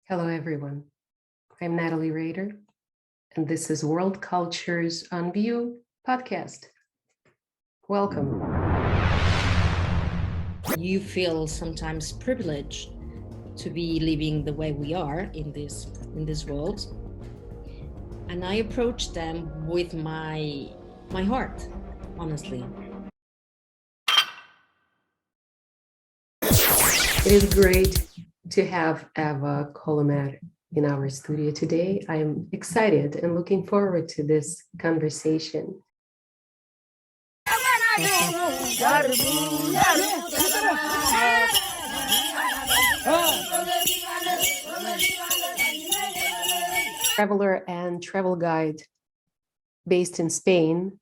Hello, everyone. I'm Nataly Rader, and this is World Cultures on View podcast. Welcome. You feel sometimes privileged to be living the way we are in this world, and I approach them with my heart, honestly. It is great to have Eva Colomer in our studio today. I'm excited and looking forward to this conversation. Traveler and travel guide based in Spain.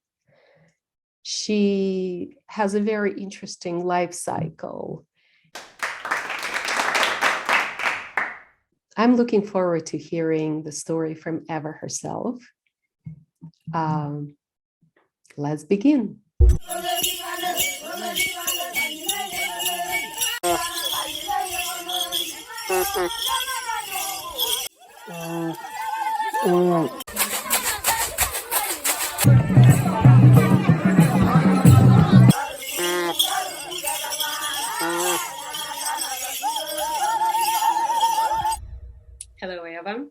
She has a very interesting life cycle. I'm looking forward to hearing the story from Eva herself. Let's begin. Hello, Eva.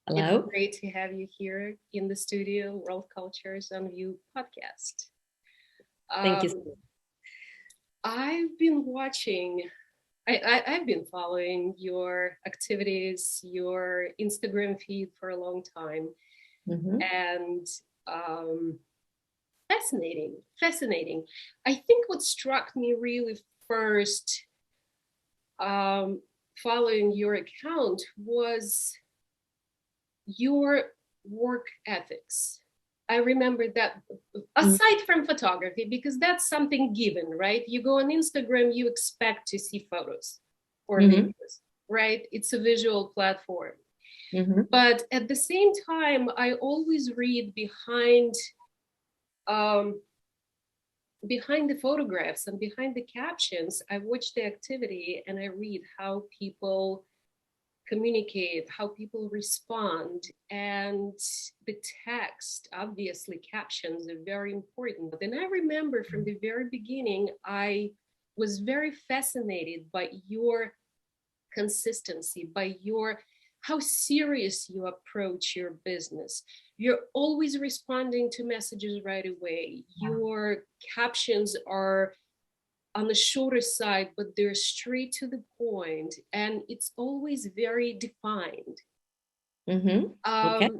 Hello. It's great to have you here in the studio, World Cultures on View podcast. Thank you. I've been watching, I've been following your activities, your Instagram feed for a long time. And fascinating. I think what struck me really first following your account was your work ethics. I remember that aside from photography, because that's something given, right? You go on Instagram, you expect to see photos or videos, right? It's a visual platform. But at the same time, I always read behind the photographs and behind the captions. I watch the activity and I read how people communicate, how people respond, and the text, obviously captions are very important. And I remember from the very beginning, I was very fascinated by your consistency, by how serious you approach your business. You're always responding to messages right away. Your captions are on the shorter side, but they're straight to the point, and it's always very defined. Okay.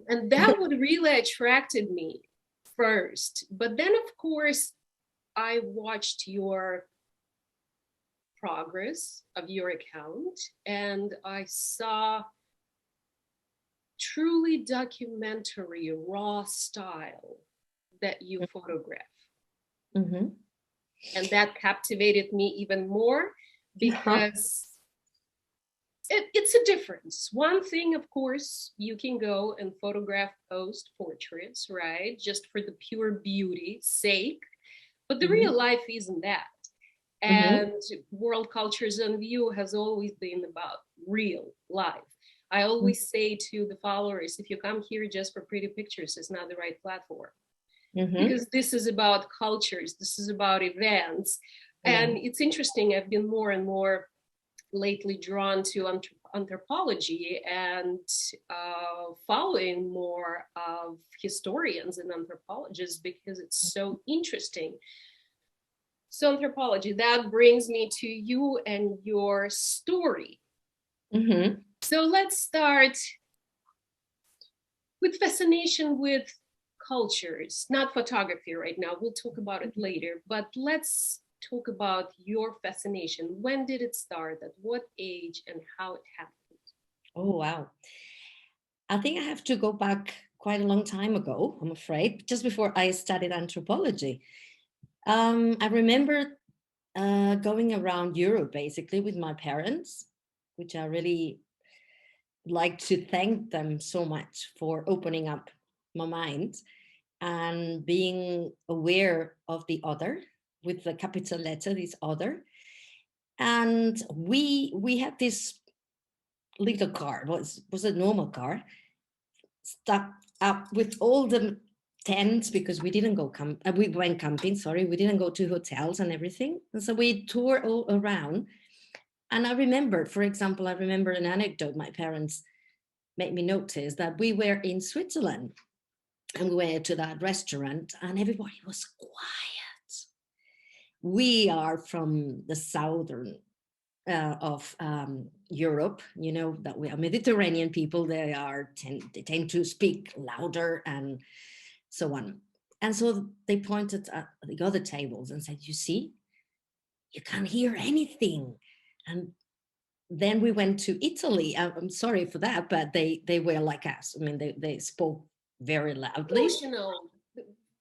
And that would really attracted me first. But then, of course, I watched your progress of your account, and I saw truly documentary, raw style that you photograph. And that captivated me even more because it's a difference. One thing, of course, you can go and photograph post portraits, right? Just for the pure beauty sake. But the real life isn't that. And World Cultures on View has always been about real life. I always say to the followers, if you come here just for pretty pictures, it's not the right platform. Because this is about cultures, this is about events. And it's interesting, I've been more and more lately drawn to anthropology and following more of historians and anthropologists because it's so interesting. So anthropology, that brings me to you and your story. So let's start with fascination with cultures, not photography right now. We'll talk about it later, but let's talk about your fascination. When did it start? At what age and how it happened? Oh, wow. I think I have to go back quite a long time ago, I'm afraid, just before I studied anthropology. I remember going around Europe basically with my parents, which I really like to thank them so much for opening up my mind and being aware of the other with the capital letter, this other. And we had this little car, was a normal car, stuck up with all the tents because we didn't go we went camping, sorry, we didn't go to hotels and everything. And so we toured all around. And I remember, for example, I remember an anecdote my parents made me notice, that we were in Switzerland and we went to that restaurant and everybody was quiet. We are from the southern of Europe, you know, that we are Mediterranean people. They tend to speak louder and so on. And so they pointed at the other tables and said, "You see, you can't hear anything." And then we went to Italy. I'm sorry for that, but they were like us. I mean, they spoke very loudly. Emotional.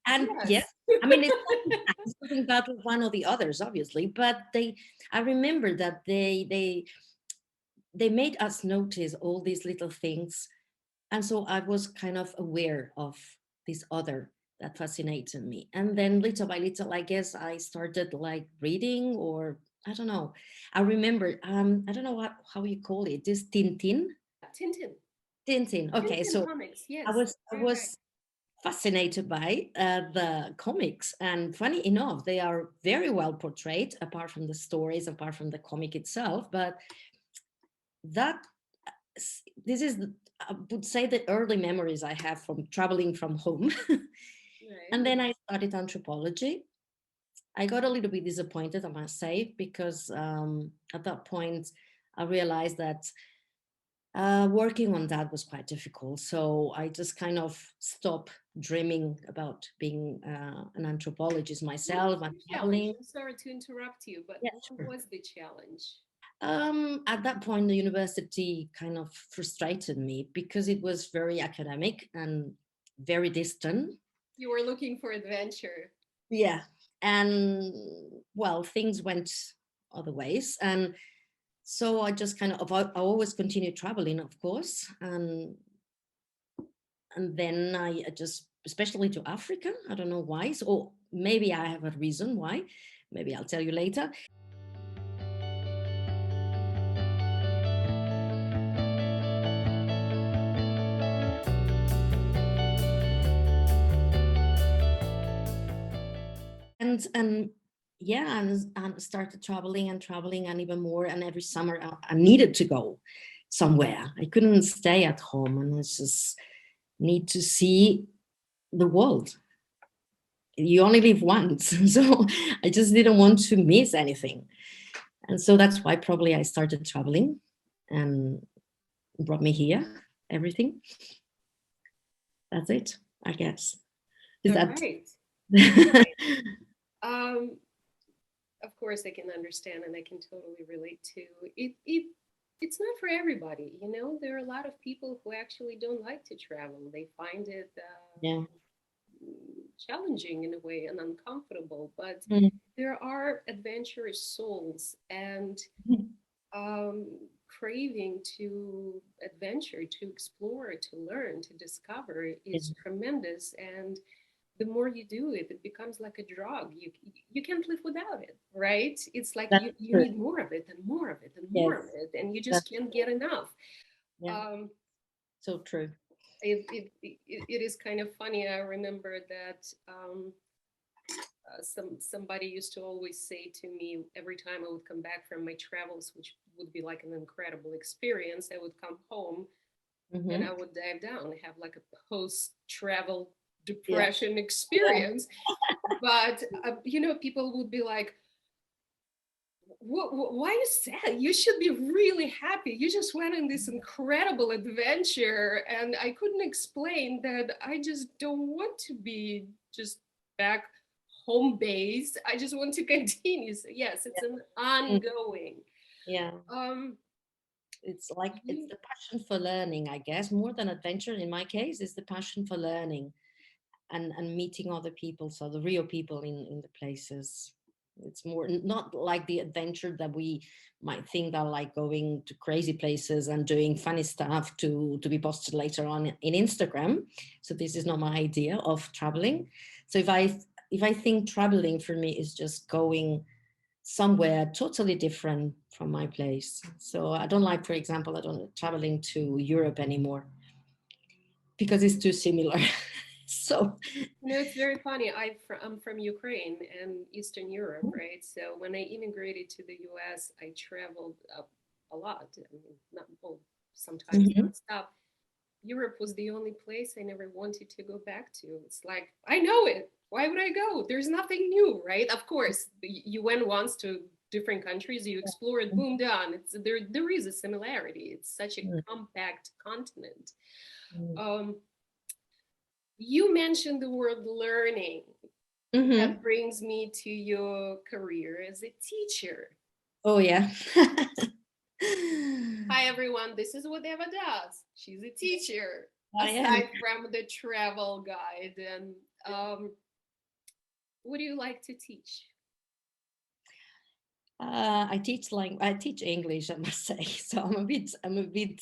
And yes, Yes. I mean, it's nothing bad with one or the others, obviously, but I remember that they made us notice all these little things. And so I was kind of aware of this other that fascinated me. And then little by little, I guess I started like reading, or I don't know. I remember, I don't know how you call it, this Tintin. Tintin. Tintin. Okay, Tintin so comics. I Yes, was I very right. was fascinated by the comics, and funny enough, they are very well portrayed, apart from the stories, apart from the comic itself. But that this is, I would say, the early memories I have from traveling from home. Right. And then I started anthropology. I got a little bit disappointed, I must say, because at that point I realized that working on that was quite difficult. So I just kind of stopped dreaming about being an anthropologist What was myself and the challenge? traveling. I'm sorry to interrupt you, but Yeah, what sure. was the challenge? At that point, the university kind of frustrated me because it was very academic and very distant. You were looking for adventure. Yeah. And well, things went other ways. And so I just kind of, I always continued traveling, of course. And then I just, especially to Africa, I don't know why. So, or maybe I have a reason why. Maybe I'll tell you later. And yeah, and started traveling and traveling and even more. And every summer I needed to go somewhere. I couldn't stay at home, and I just need to see the world. You only live once, so I just didn't want to miss anything. And so that's why probably I started traveling, and brought me here. Everything. That's it, I guess. Is All that? right. Um, of course, I can understand and I can totally relate to it. It's not for everybody, you know. There are a lot of people who actually don't like to travel. They find it Yeah. challenging in a way and uncomfortable. But Mm. there are adventurous souls, and um, craving to adventure, to explore, to learn, to discover Yeah. is tremendous. And the more you do it, it becomes like a drug. You can't live without it, right? It's like That's you true. need more of it and more of it and more of Yes, it, and you just that's can't get enough. yeah, Um, so true. it is kind of funny. I remember that somebody used to always say to me every time I would come back from my travels, which would be like an incredible experience. I would come home and I Hmm. would dive down, have like a post-travel Yeah. depression Yeah. experience. But you know, people would be like, why you sad? You should be really happy. You just went on this incredible adventure. And I couldn't explain that I just don't want to be just back home base. I just want to continue. So yes, it's an Mm. ongoing. Yeah. Um, It's like it's you, the passion for learning, I guess, more than adventure. In my case, is the passion for learning and meeting other people, so the real people in the places. It's more not like the adventure that we might think are like going to crazy places and doing funny stuff to be posted later on in Instagram. So this is not my idea of traveling. So if I think traveling for me is just going somewhere totally different from my place. So I don't like, for example, I don't like traveling to Europe anymore because it's too similar. So It's very funny. I'm from Ukraine and Eastern Europe, right? So when I immigrated to the US, I traveled a lot. I mean, not well, sometimes mhm. nonstop. Europe was the only place I never wanted to go back to. It's like, I know it. Why would I go? There's nothing new, right? Of course, you went once to different countries, you explored, boom, done. There is a similarity. It's such a Mm, compact continent. mm. Um, you mentioned the word learning. Mhm. That brings me to your career as a teacher. Oh yeah. Hi, everyone. This is what Eva does. She's a teacher, I am. aside from the travel guide. And what do you like to teach? I teach English, I must say. So I'm a bit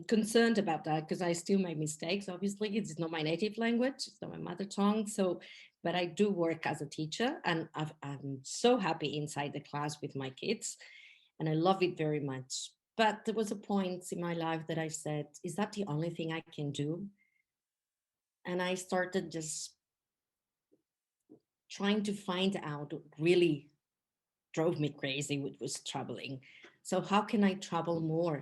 concerned about that because I still make mistakes. Obviously, it's not my native language, it's not my mother tongue. So, but I do work as a teacher, and I'm so happy inside the class with my kids, and I love it very much. But there was a point in my life that I said, "Is that the only thing I can do?" And I started just trying to find out what really drove me crazy, which was traveling. So how can I travel more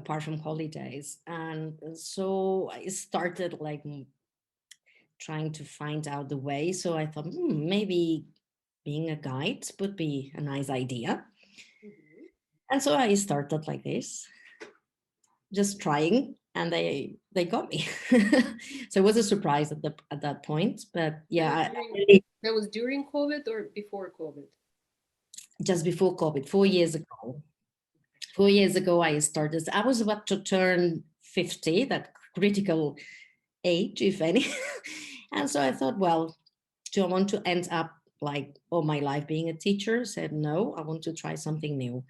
apart from holidays? And so I started like trying to find out the way. So I thought, maybe being a guide would be a nice idea. Mhm. And so I started like this, just trying, and they got me. So it was a surprise at that point. But That yeah, was during that was during COVID or before COVID? just before COVID, 4 years ago. 4 years ago, I started. I was about to turn 50, that critical age, if any. And so I thought, well, do I want to end up like all my life being a teacher? Said no, I want to try something new.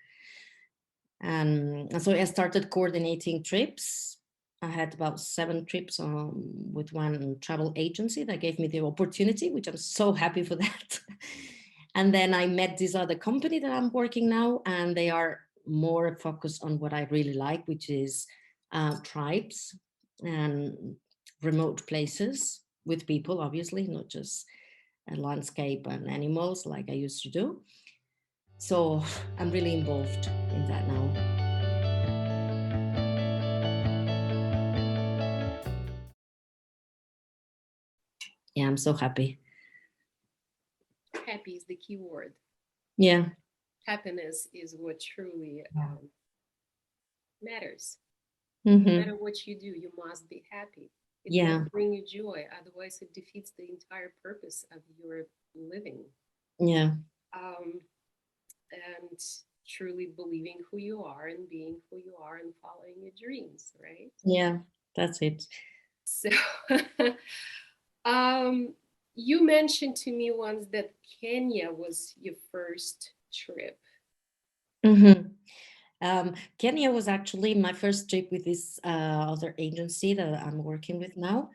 And so I started coordinating trips. I had about 7 trips with one travel agency that gave me the opportunity, which I'm so happy for that. And then I met this other company that I'm working now, and they are more focused on what I really like, which is tribes and remote places with people, obviously, not just a landscape and animals like I used to do. So I'm really involved in that now. Yeah, I'm so happy. Happy is the key word. Yeah. Happiness is what truly matters. No Mm-hmm. matter what you do, you must be happy. It Yeah. must bring you joy. Otherwise, it defeats the entire purpose of your living. Yeah. Um, and truly believing who you are and being who you are and following your dreams, right? Yeah. That's it. So, um, you mentioned to me once that Kenya was your first trip. Mm-hmm. Kenya was actually my first trip with this other agency that I'm working with now.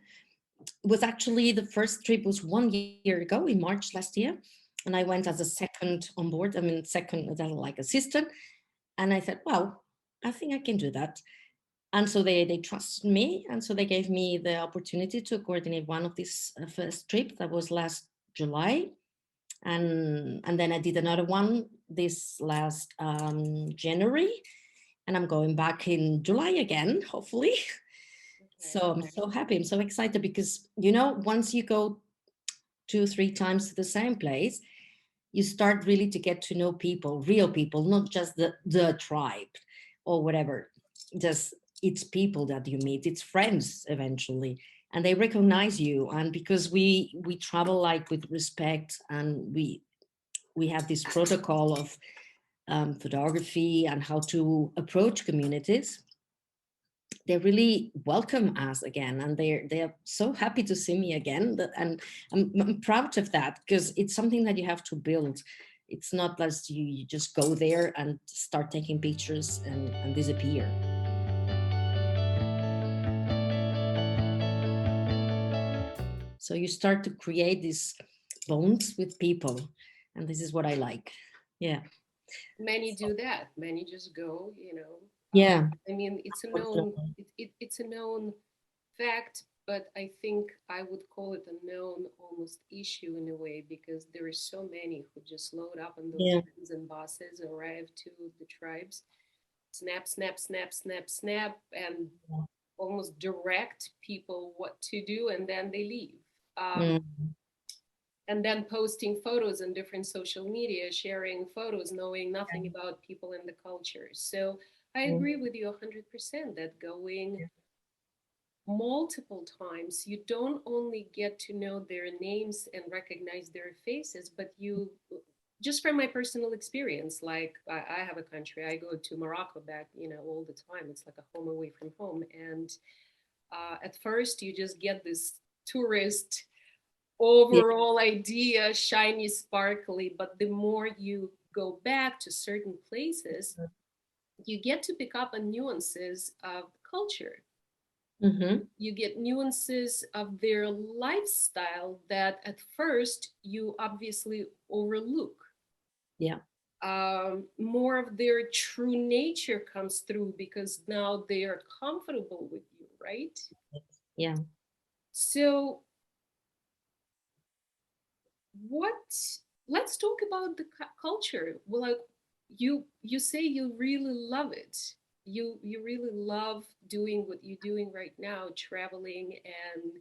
It was actually the first trip was 1 year ago in March last year, and I went as a second on board. I mean, second like assistant, and I said, "Wow, I think I can do that." And so they trusted me, and so they gave me the opportunity to coordinate one of these first trip that was last July, and then I did another one this last January, and I'm going back in July again, hopefully. So Okay. I'm so happy. I'm so excited because once you go 2 3 times to the same place, you start really to get to know people, real people, not just the tribe or whatever. Just it's people that you meet, it's friends eventually, and they recognize you. And because we travel like with respect, and we have this protocol of photography and how to approach communities, they really welcome us again, and they're so happy to see me again. And I'm proud of that because it's something that you have to build. It's not that you just go there and start taking pictures and disappear. So you start to create these bonds with people, and this is what I like. Yeah. Many do that. Many just go, you know. Yeah. I mean, Unfortunately. it's a known fact, but I think I would call it a known almost issue in a way, because there are so many who just load up on those Yeah. vans and buses, arrive to the tribes, snap, snap, snap, snap, snap, and almost direct people what to do, and then they leave. Mm, And then posting photos on different social media, sharing photos, knowing nothing about people in the culture. So I mm, agree with you 100% that going multiple times, you don't only get to know their names and recognize their faces, but you, just from my personal experience, like I have a country, I go to Morocco back, you know, all the time. It's like a home away from home. And at first, you just get this tourist yeah. overall idea, shiny, sparkly. But the more you go back to certain places, you get to pick up on nuances of culture. Mm-hmm. You get nuances of their lifestyle that at first you obviously overlook. Yeah. More of their true nature comes through because now they are comfortable with you, right? Yeah. So what, let's talk about the culture. Well, like, you say you really love it. You really love doing what you're doing right now, traveling and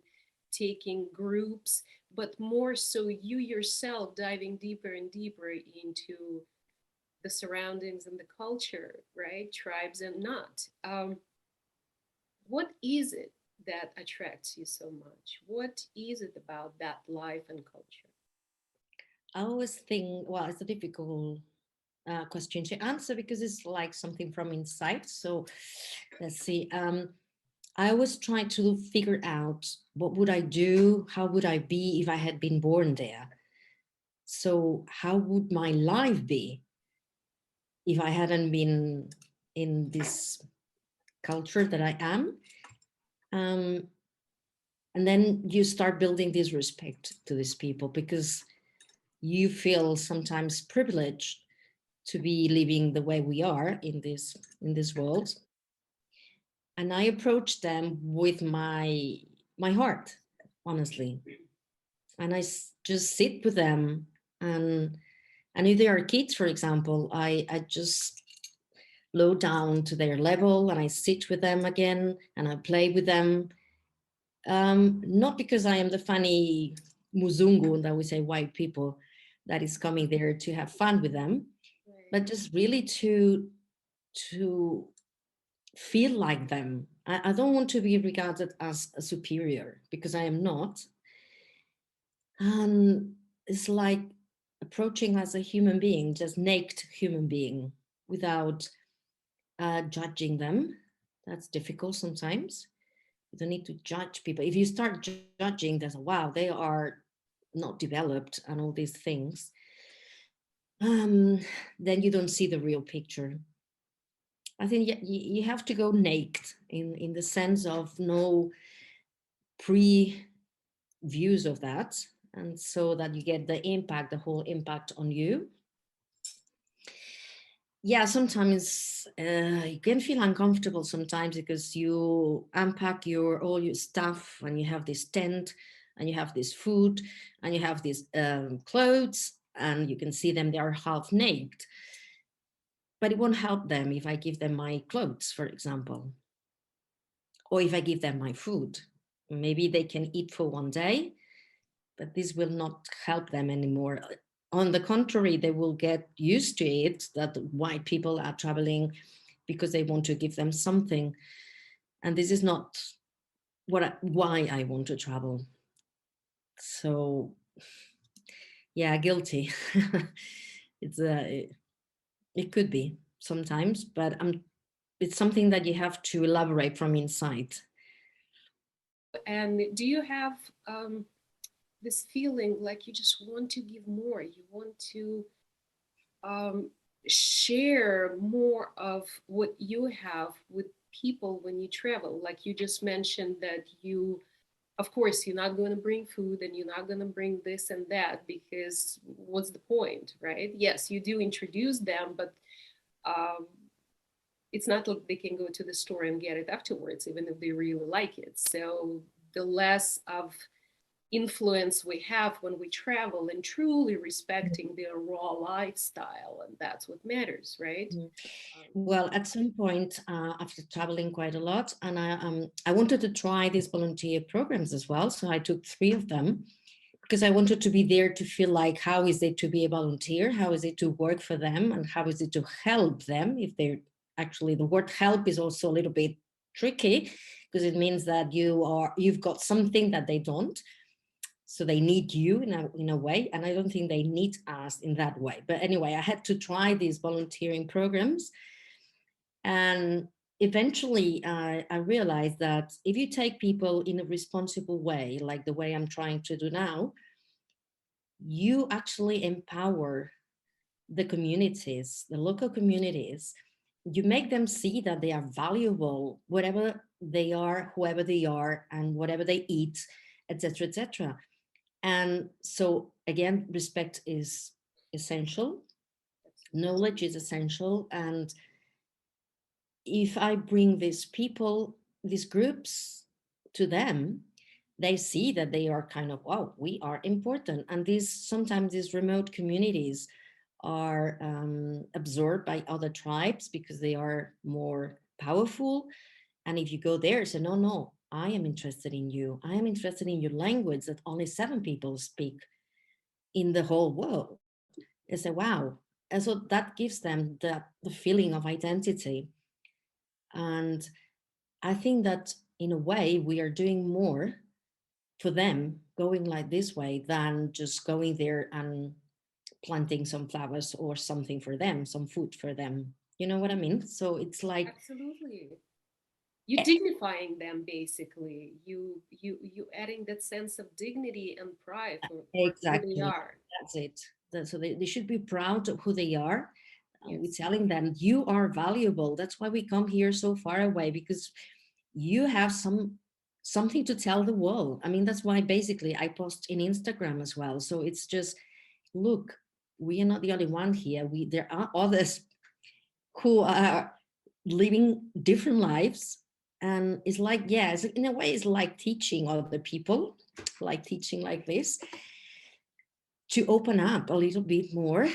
taking groups, but more so you yourself diving deeper and deeper into the surroundings and the culture, right? Tribes and not. What is it that attracts you so much? What is it about that life and culture? I always think, well, it's a difficult question to answer because it's like something from inside. So let's see. I always try to figure out what would I do, how would I be if I had been born there. So how would my life be if I hadn't been in this culture that I am? Um, and then you start building this respect to these people because you feel sometimes privileged to be living the way we are in this world. And I approach them with my heart, honestly. And just sit with them, and if they are kids, for example, I just low down to their level and I sit with them again and I play with them. Not because I am the funny muzungu that we say white people that is coming there to have fun with them, Right. but just really to feel like them. I don't want to be regarded as a superior because I am not. It's like approaching as a human being, just naked human being, without judging them. That's difficult sometimes. You don't need to judge people. If you start judging, there's wow, they are not developed and all these things. Um, then you don't see the real picture. I think you have to go naked in the sense of no pre views of that, and so that you get the impact, the whole impact on you. Yeah, sometimes you can feel uncomfortable sometimes because you unpack your all your stuff and you have this tent and you have this food and you have these clothes and you can see them, they are half naked, but it won't help them if I give them my clothes, for example, or if I give them my food. Maybe they can eat for one day, but this will not help them anymore. On the contrary, they will get used to it that white people are traveling because they want to give them something. And this is not why I want to travel. So, yeah, guilty. it's it could be sometimes, but it's something that you have to elaborate from inside. And do you have this feeling like you just want to give more? You want to um, share more of what you have with people when you travel? Like you just mentioned that you Of course, you're not going to bring food and you're not going to bring this and that, because what's the point, right? Yes, you do introduce them, but um, it's not like they can go to the store and get it afterwards, even if they really like it. So the less of influence we have when we travel and truly respecting their raw lifestyle, and that's what matters, right? Mm. Um, Well, at some point, after traveling quite a lot, and I wanted to try these volunteer programs as well. So I took three of them because I wanted to be there to feel like how is it to be a volunteer? How is it to work for them? And how is it to help them if they're actually, the word help is also a little bit tricky because it means that you've got something that they don't. So they need you in a way, and I don't think they need us in that way. But anyway, I had to try these volunteering programs, and eventually I realized that if you take people in a responsible way, like the way I'm trying to do now, you actually empower the communities, the local communities. You make them see that they are valuable, whatever they are, whoever they are, and whatever they eat, etc., etc. And so, again, respect is essential, knowledge is essential. And if I bring these people, these groups to them, they see that they are kind of, wow, we are important. And these sometimes these remote communities are absorbed by other tribes because they are more powerful. And if you go there, say, no, no, I am interested in you. I am interested in your language that only seven people speak in the whole world. They say, wow. And so that gives them the feeling of identity. And I think that in a way, we are doing more for them going like this way than just going there and planting some flowers or something for them, some food for them. You know what I mean? So it's like, Absolutely. You eh, dignifying them, basically. You adding that sense of dignity and pride for who they exactly, are. that's it. So they should be proud of who they are. We're Yes. telling them you are valuable. That's why we come here so far away, because you have something to tell the world. I mean, that's why basically I post in Instagram as well. So it's just, look, we are not the only one here. There are others who are living different lives. And it's like, yeah, in a way, it's like teaching other people, like teaching like this, to open up a little bit more,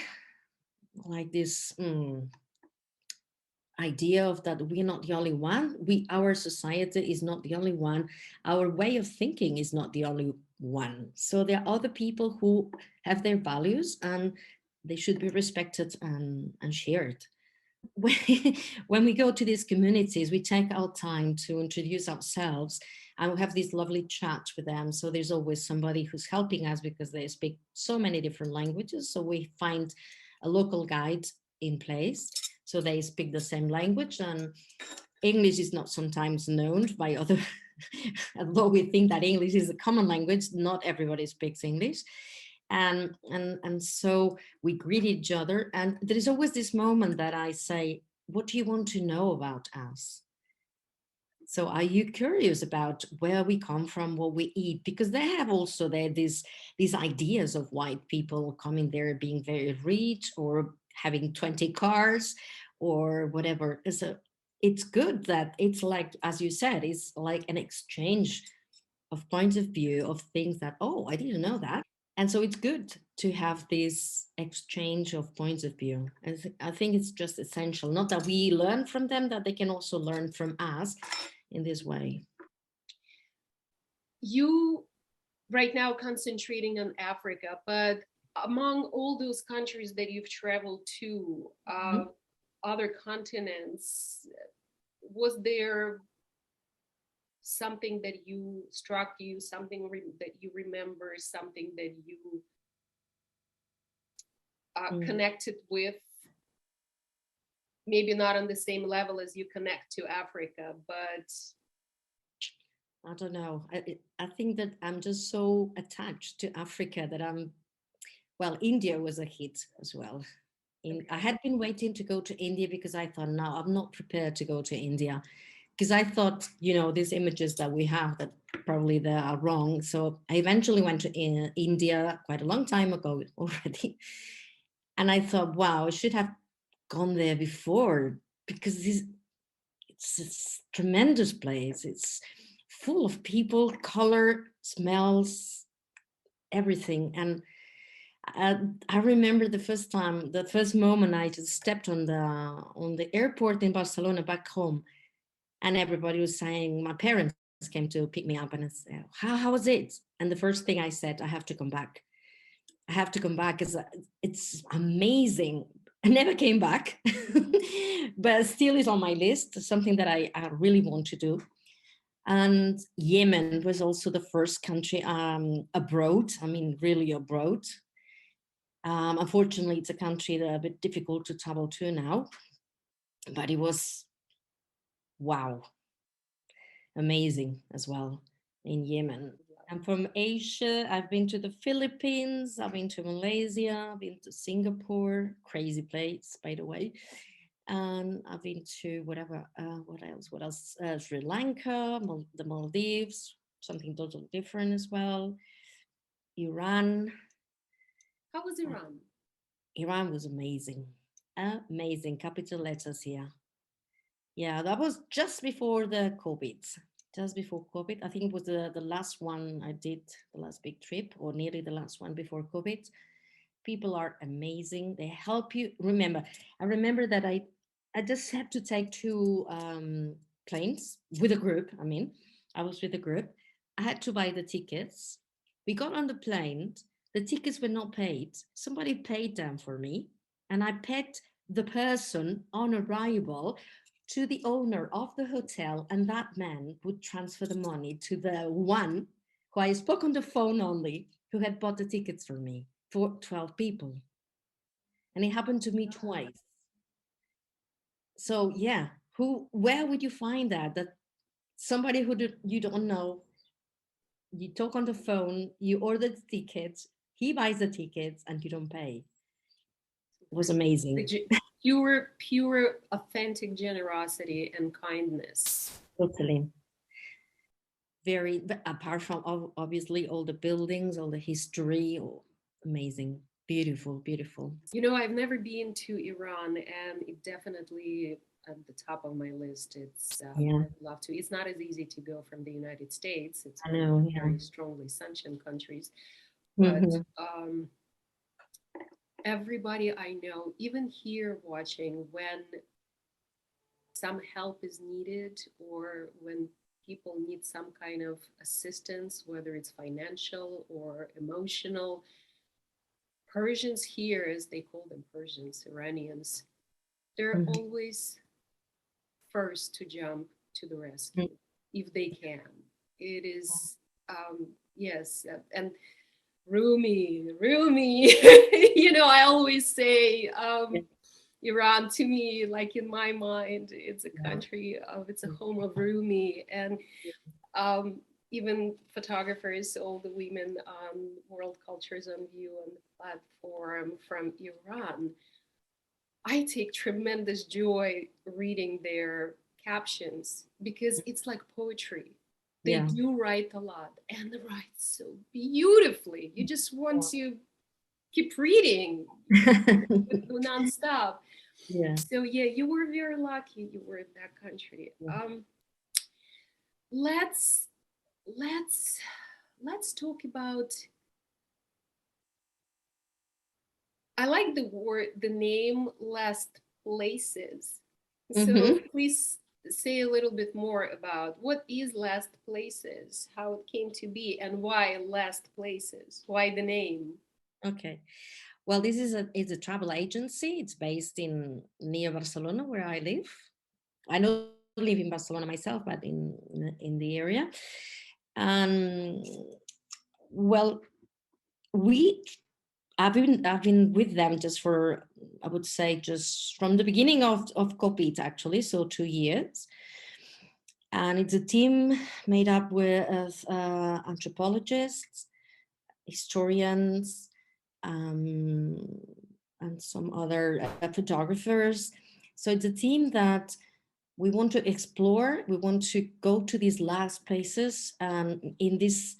like this idea of that we're not the only one. Our society is not the only one. Our way of thinking is not the only one. So there are other people who have their values, and they should be respected and shared. when, when we go to these communities, we take our time to introduce ourselves and we have this lovely chat with them. So there's always somebody who's helping us because they speak so many different languages. So we find a local guide in place. So they speak the same language, and English is not sometimes known by other, although we think that English is a common language, not everybody speaks English. And so we greet each other. And there is always this moment that I say, what do you want to know about us? So are you curious about where we come from, what we eat? Because they have also these ideas of white people coming there being very rich or having 20 cars or whatever. So it's good that it's like, as you said, it's like an exchange of points of view of things that, oh, I didn't know that. And so it's good to have this exchange of points of view. I think it's just essential, not that we learn from them, that they can also learn from us in this way. You right now concentrating on Africa, but among all those countries that you've traveled to, Mhm. other continents, was there something that you struck you, something that you remember, something that you Mm. connected with? Maybe not on the same level as you connect to Africa, but I don't know. I think that I'm just so attached to Africa that well, India was a hit as well. I okay. had been waiting to go to India because I thought, no, I'm not prepared to go to India. because I thought, these images that we have that probably they are wrong. So I eventually went to India quite a long time ago already. And I thought, wow, I should have gone there before, because it's this tremendous place. It's full of people, color, smells, everything. And I remember the first moment I just stepped on the airport in Barcelona back home, and everybody was saying, my parents came to pick me up, and I said, how was it? And the first thing I said, I have to come back. I have to come back because it's amazing. I never came back, but still is on my list, something that I really want to do. And Yemen was also the first country abroad, I mean, really abroad. Unfortunately, it's a country that a bit difficult to travel to now, but it was, wow, amazing as well in Yemen. I'm from Asia. I've been to the Philippines. I've been to Malaysia. I've been to Singapore. Crazy place, by the way. And I've been to whatever. What else? What else? Sri Lanka, the Maldives. Something totally different as well. Iran. How was Iran? Iran was amazing. Amazing. Capital letters here. Yeah, that was just before the COVID. Just before COVID. I think it was the last one I did, the last big trip, or nearly the last one before COVID. People are amazing. They help you. I remember that I just had to take two planes with a group. I mean, I was with a group. I had to buy the tickets. We got on the plane. The tickets were not paid. Somebody paid them for me, and I paid the person on arrival to the owner of the hotel, and that man would transfer the money to the one who I spoke on the phone only, who had bought the tickets for me for 12 people. And it happened to me twice. So yeah, where would you find that somebody you don't know, you talk on the phone, you order the tickets, he buys the tickets, and you don't pay? It was The amazing. pure, authentic generosity and kindness. Totally. Very, but apart from obviously all the buildings, all the history, oh, amazing, beautiful, beautiful. I've never been to Iran, and it definitely at the top of my list. Yeah, I'd love to. It's not as easy to go from the United States. It's I one of know. the Yeah. very strongly sanctioned countries, but Hmm. everybody I know, even here watching, when some help is needed or when people need some kind of assistance, whether it's financial or emotional, Persians here, as they call them, Persians, Iranians, they're Hmm. always first to jump to the rescue if they can. It is, yes, and Rumi, I always say Iran to me, like in my mind, it's a country of, it's a home of Rumi. And um, even photographers, all the women on World Cultures on View on the platform from Iran, I take tremendous joy reading their captions because it's like poetry. They Yeah. do write a lot and they write so beautifully. You just want to keep reading nonstop. Yeah. So yeah, you were very lucky you were in that country. Let's let's let's talk about. I like the name Last Places. So Hmm. please say a little bit more about what is Last Places, how it came to be, and why Last Places, why the name. Okay. Well, this is a travel agency. It's based in near Barcelona, where I live. I don't live in Barcelona myself, but in the area. And well, we I've been with them just for, I would say, just from the beginning of COVID, actually, so 2 years. And it's a team made up with anthropologists, historians, um, and some other photographers. So it's a team that we want to explore, we want to go to these last places, in this,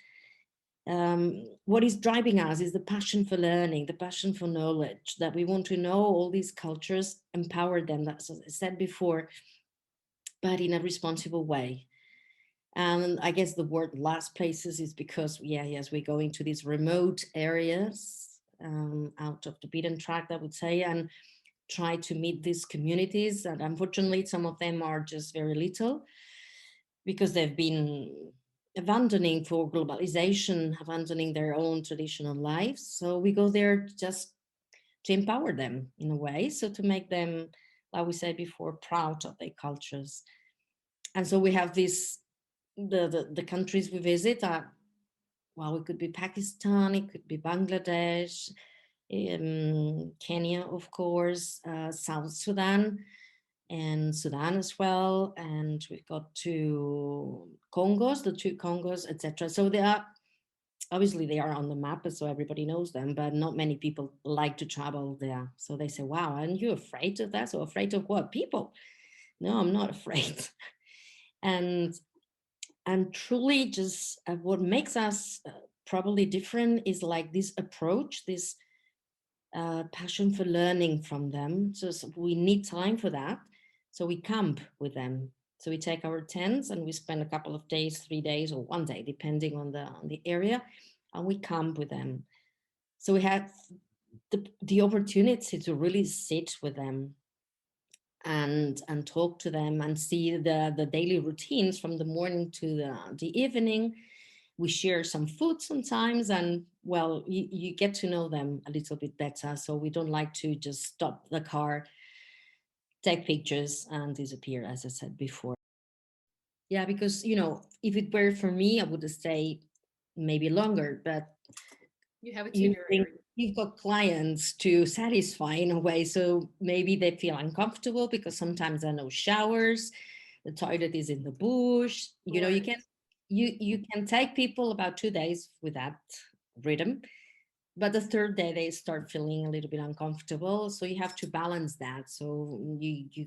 what is driving us is the passion for learning, the passion for knowledge, that we want to know all these cultures, empower them, that's as I said before, but in a responsible way. And I guess the word last places is because, yeah, yes, we're going to these remote areas, out of the beaten track, I would say, and try to meet these communities. And unfortunately, some of them are just very little because they've been abandoning for globalization, abandoning their own traditional lives. So we go there just to empower them in a way. So to make them, like we said before, proud of their cultures. And so we have this, the countries we visit are, well, it could be Pakistan, it could be Bangladesh, Kenya, of course, South Sudan, and Sudan as well. And we got to Congos, the two Congos, etc. So they are, obviously they are on the map, so everybody knows them, but not many people like to travel there. So they say, wow, aren't you afraid of that? So afraid of what? People? No, I'm not afraid. and and truly just, what makes us, probably different is like this approach, this, passion for learning from them. So we need time for that. So we camp with them. So we take our tents and we spend a couple of days, 3 days, or one day, depending on the area, and we camp with them. So we have the opportunity to really sit with them and talk to them and see the daily routines from the morning to the evening. We share some food sometimes, and well, you get to know them a little bit better. So we don't like to just stop the car, take pictures and disappear, as I said before. Yeah, because if it were for me, I would stay maybe longer, but You have you think itinerary. you've got clients to satisfy in a way, so maybe they feel uncomfortable because sometimes there are no showers, the toilet is in the bush. You Right. can, you can take people about 2 days with that rhythm, but the third day they start feeling a little bit uncomfortable, so you have to balance that. So you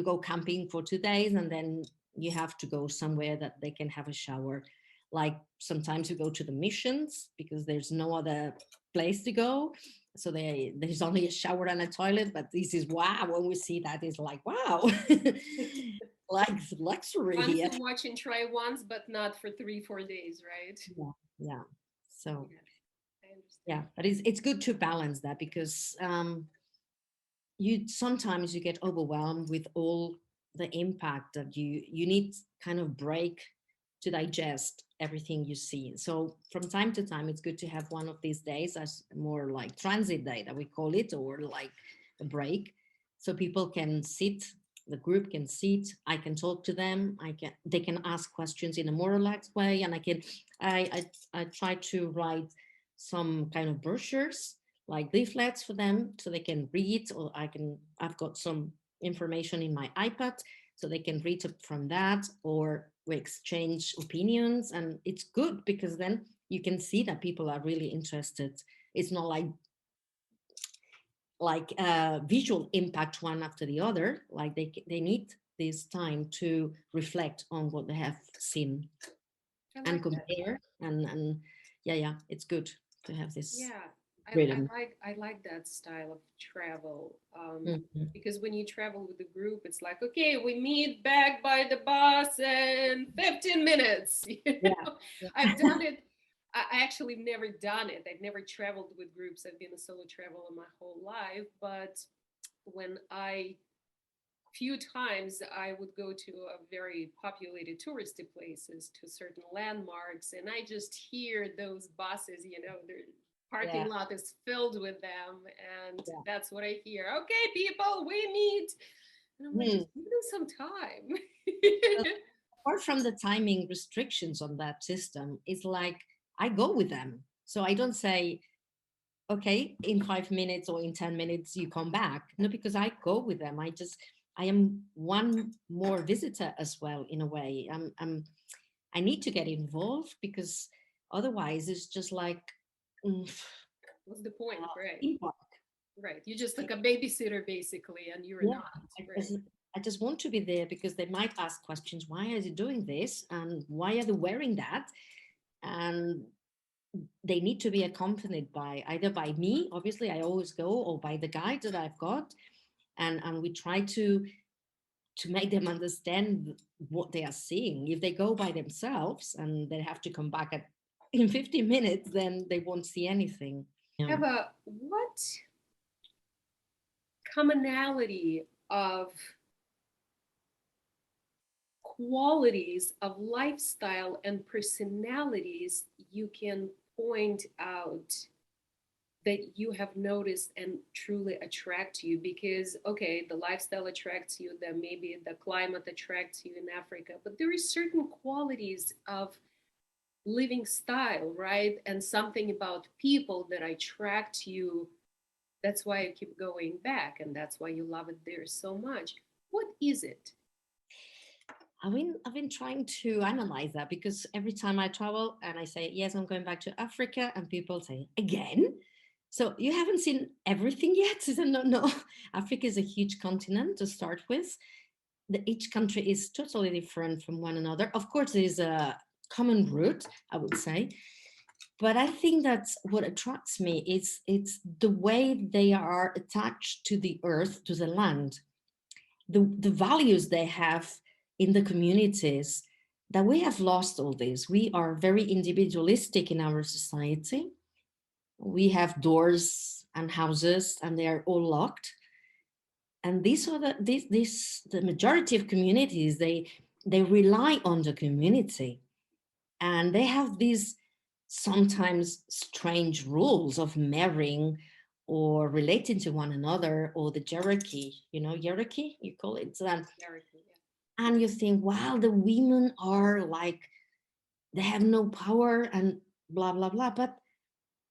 go camping for 2 days, and then you have to go somewhere that they can have a shower. Like sometimes you go to the missions because there's no other place to go, so there's only a shower and a toilet, but this is, wow, when we see that, it's like, wow. Like luxury Fun here. to watch and try once, but not for 3, 4 days, right? Yeah, yeah. So Yeah, I yeah, understand. but it's good to balance that because, you sometimes you get overwhelmed with all the impact that you need kind of break to digest everything you see. So from time to time it's good to have one of these days as more like transit day that we call it, or like a break, so people can sit, the group can sit, I can talk to them, they can ask questions in a more relaxed way, and I try to write some kind of brochures, like leaflets for them so they can read, or I've got some information in my iPad so they can read it from that, or we exchange opinions. And it's good because then you can see that people are really interested. It's not like visual impact one after the other, like they need this time to reflect on what they have seen I and like that. compare. And yeah, yeah, it's good to have this Yeah, rhythm. I like that style of travel. Mhm. Because when you travel with the group, it's like, okay, we meet back by the bus in 15 minutes. Yeah, I've done it. I actually never done it. I've never traveled with groups. I've been a solo traveler my whole life. But when I few times I would go to a very populated touristy places, to certain landmarks, and I just hear those buses, their parking yeah, lot is filled with them, and yeah. that's what I hear. Okay, people, we meet. And I'm like, Hmm. just give them some time. But apart from the timing restrictions on that system, it's like I go with them. So I don't say, okay, in 5 minutes or in 10 minutes, you come back. No, because I go with them. I am one more visitor as well, in a way. I need to get involved because otherwise it's just like, mm, What's the point, right? theme park. Right. You're just like a babysitter basically, and you're Yeah, not, it's right? I just want to be there because they might ask questions. Why are you doing this? And why are they wearing that? And they need to be accompanied by either by me, obviously I always go, or by the guide that I've got. And we try to make them understand what they are seeing. If they go by themselves and they have to come back in 50 minutes, then they won't see anything. Yeah. Eva, what commonality of qualities of lifestyle and personalities you can point out that you have noticed and truly attract you? Because okay, the lifestyle attracts you, then maybe the climate attracts you in Africa, but there is certain qualities of living style, right? And something about people that attract you. That's why you keep going back, and that's why you love it there so much. What is it? I've been trying to analyze that because every time I travel and I say, yes, I'm going back to Africa, and people say, again? So you haven't seen everything yet? I said, no, no. Africa is a huge continent to start with. Each country is totally different from one another. Of course, there is a common root, I would say. But I think that's what attracts me. It's the way they are attached to the earth, to the land, the values they have in the communities, that we have lost all this. We are very individualistic in our society. We have doors and houses and they are all locked. And these are the majority of communities, they rely on the community, and they have these sometimes strange rules of marrying or relating to one another, or the hierarchy, hierarchy, you call it. And you think, wow, the women are like, they have no power and blah, blah, blah. But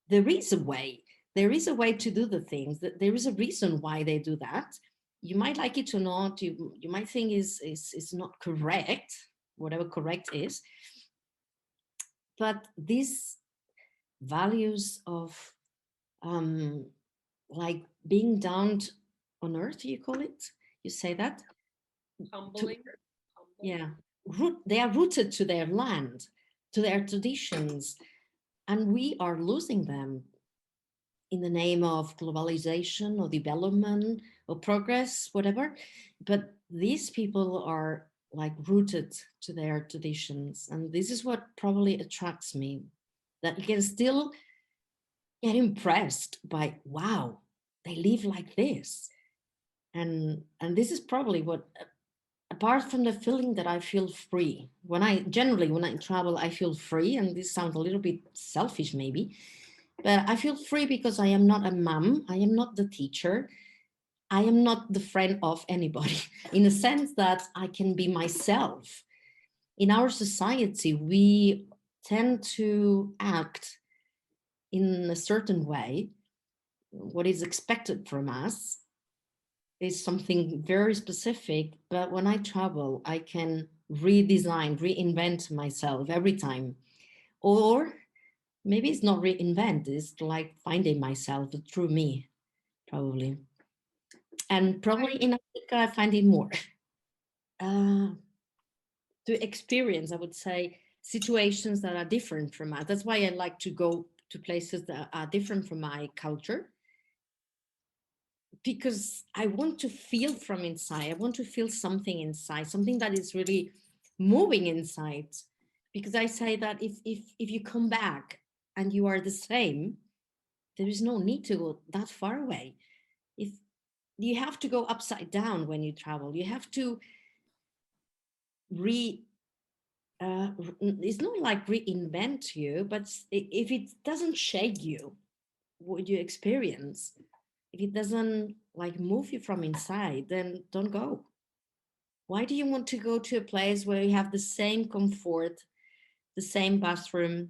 there is a way. There is a way to do the things. There is a reason why they do that. You might like it or not. You might think is not correct, whatever correct is. But these values of like being down on earth, you call it, you say that, Humbling. yeah, they are rooted to their land, to their traditions, and we are losing them in the name of globalization or development or progress, whatever. But these people are like rooted to their traditions, and this is what probably attracts me, that you can still get impressed by, wow, they live like this. And this is probably what, apart from the feeling that I feel free when I travel, I feel free. And this sounds a little bit selfish maybe, but I feel free because I am not a mom, I am not the teacher, I am not the friend of anybody in a sense that I can be myself. In our society, we tend to act in a certain way. What is expected from us is something very specific, but when I travel, I can redesign, reinvent myself every time. Or maybe it's not reinvent, it's like finding myself, the true me, probably. And probably in Africa, I find it more uh, to experience, I would say, situations that are different from us. That's why I like to go to places that are different from my culture, because I want to feel from inside. I want to feel something inside, something that is really moving inside. Because I say that if you come back and you are the same, there is no need to go that far away. If you have to go upside down when you travel, you have to re. It's not like reinvent you, but if it doesn't shake you, what you experience, if it doesn't like move you from inside, then don't go. Why do you want to go to a place where you have the same comfort, the same bathroom,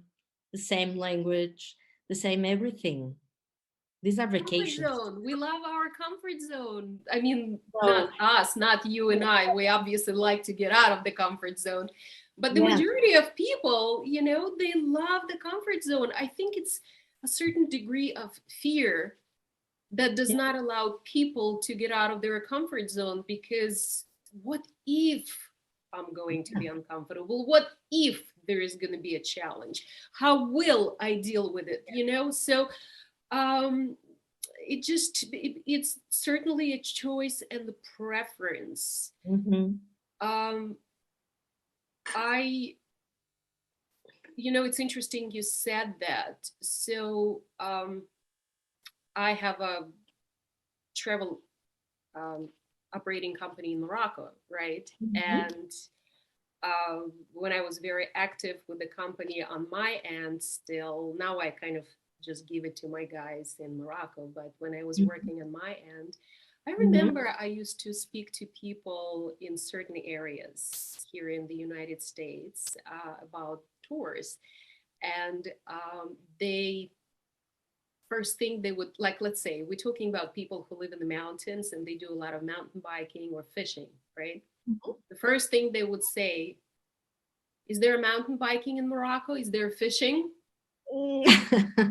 the same language, the same everything? These are Comfort vacations. zone. We love our comfort zone. I mean, not So us, not you and I. We obviously like to get out of the comfort zone. But the yeah, majority of people, they love the comfort zone. I think it's a certain degree of fear that does yeah, not allow people to get out of their comfort zone, because what if I'm going to be uncomfortable? What if there is going to be a challenge? How will I deal with it? So um, it's certainly a choice and the preference. Mm-hmm. Um, I, it's interesting you said that. So I have a travel um, operating company in Morocco, right? Mm-hmm. And when I was very active with the company on my end, still now I kind of just give it to my guys in Morocco. But when I was working on my end, I Mm-hmm. remember I used to speak to people in certain areas here in the United States about tours, and they first thing they would like, let's say we're talking about people who live in the mountains and they do a lot of mountain biking or fishing, right? The first thing they would say, is there mountain biking in Morocco? Is there fishing? Mm-hmm.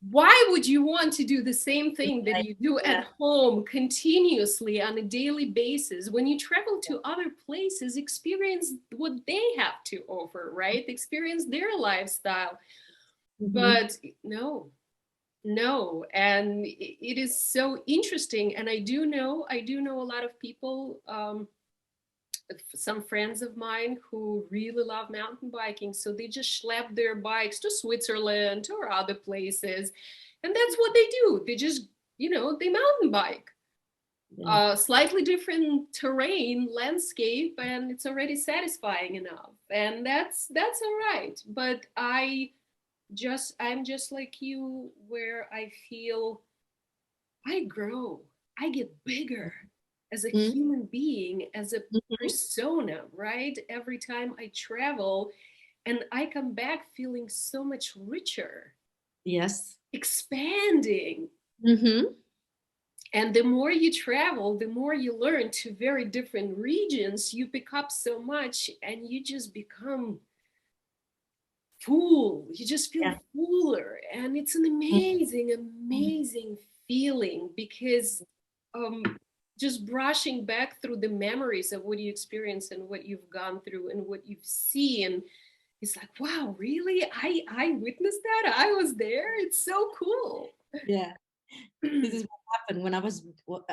Why would you want to do the same thing that you do Yeah. at home continuously on a daily basis? When you travel to other places, experience what they have to offer, right? Experience their lifestyle. Mm-hmm. But no, and it is so interesting. And I do know a lot of people, some friends of mine who really love mountain biking, so they just schlep their bikes to Switzerland or other places, and that's what they do. They just, they mountain bike. Yeah. Slightly different terrain, landscape, and it's already satisfying enough, and that's all right. But I'm just like you, where I feel I grow, I get bigger as a human being, as a Mm-hmm. persona, right? Every time I travel, and I come back feeling so much richer, Yes. expanding. Mm-hmm. And the more you travel, the more you learn to very different regions, you pick up so much and you just become full. You just feel Yeah. fuller. And it's an amazing, amazing feeling because um, just brushing back through the memories of what you experienced and what you've gone through and what you've seen, it's like, wow, really? I witnessed that. I was there. It's so cool. Yeah. This is what happened when I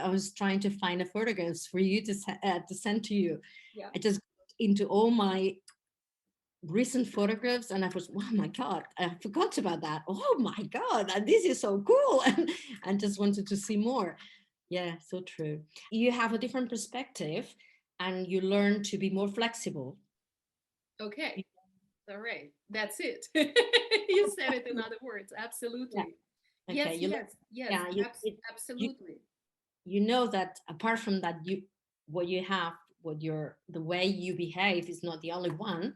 was trying to find a photographs for you to send to you. Yeah. I just got into all my recent photographs and I was, oh my God, I forgot about that. Oh my God, and this is so cool. And just wanted to see more. Yeah, so true. You have a different perspective and you learn to be more flexible. Okay. All right. That's it. You said it in other words. Yeah. Absolutely. Okay. Yes, You learn, yes, yes. yeah, you Absolutely. you know that apart from that, what you have, the way you behave is not the only one.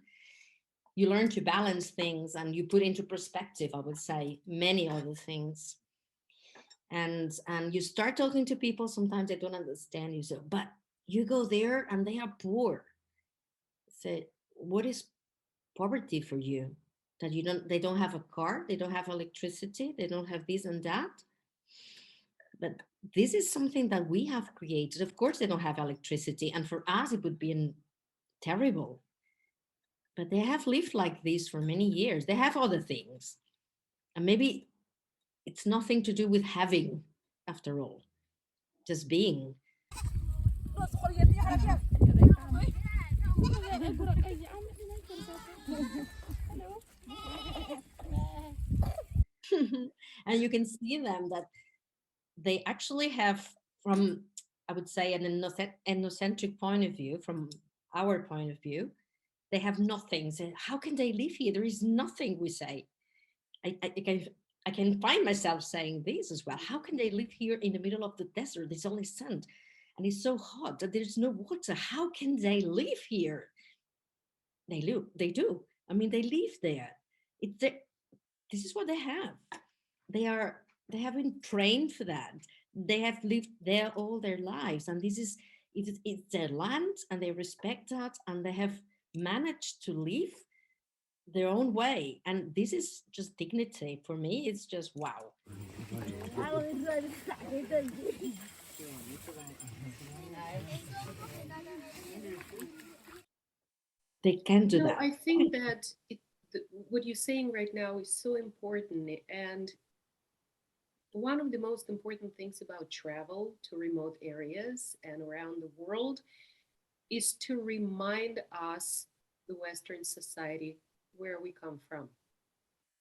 You learn to balance things and you put into perspective, I would say, many other things. And you start talking to people, sometimes they don't understand you. So, but you go there and they are poor. Say, what is poverty for you? That they don't have a car, they don't have electricity, they don't have this and that. But this is something that we have created. Of course, they don't have electricity, and for us, it would be terrible. But they have lived like this for many years. They have other things, and maybe it's nothing to do with having, after all, just being. And you can see them that they actually have, from, I would say, an ethnocentric point of view, from our point of view, they have nothing. So how can they live here? There is nothing, we say. I can find myself saying this as well. How can they live here in the middle of the desert? There's only sand and it's so hot that there's no water. How can they live here? They do. I mean, they live there. This is what they have. They have been trained for that. They have lived there all their lives, and it's their land, and they respect that, and they have managed to live their own way. And this is just dignity for me. It's just wow. they can do No, that. I think that what you're saying right now is so important. And one of the most important things about travel to remote areas and around the world is to remind us, the Western society, where we come from.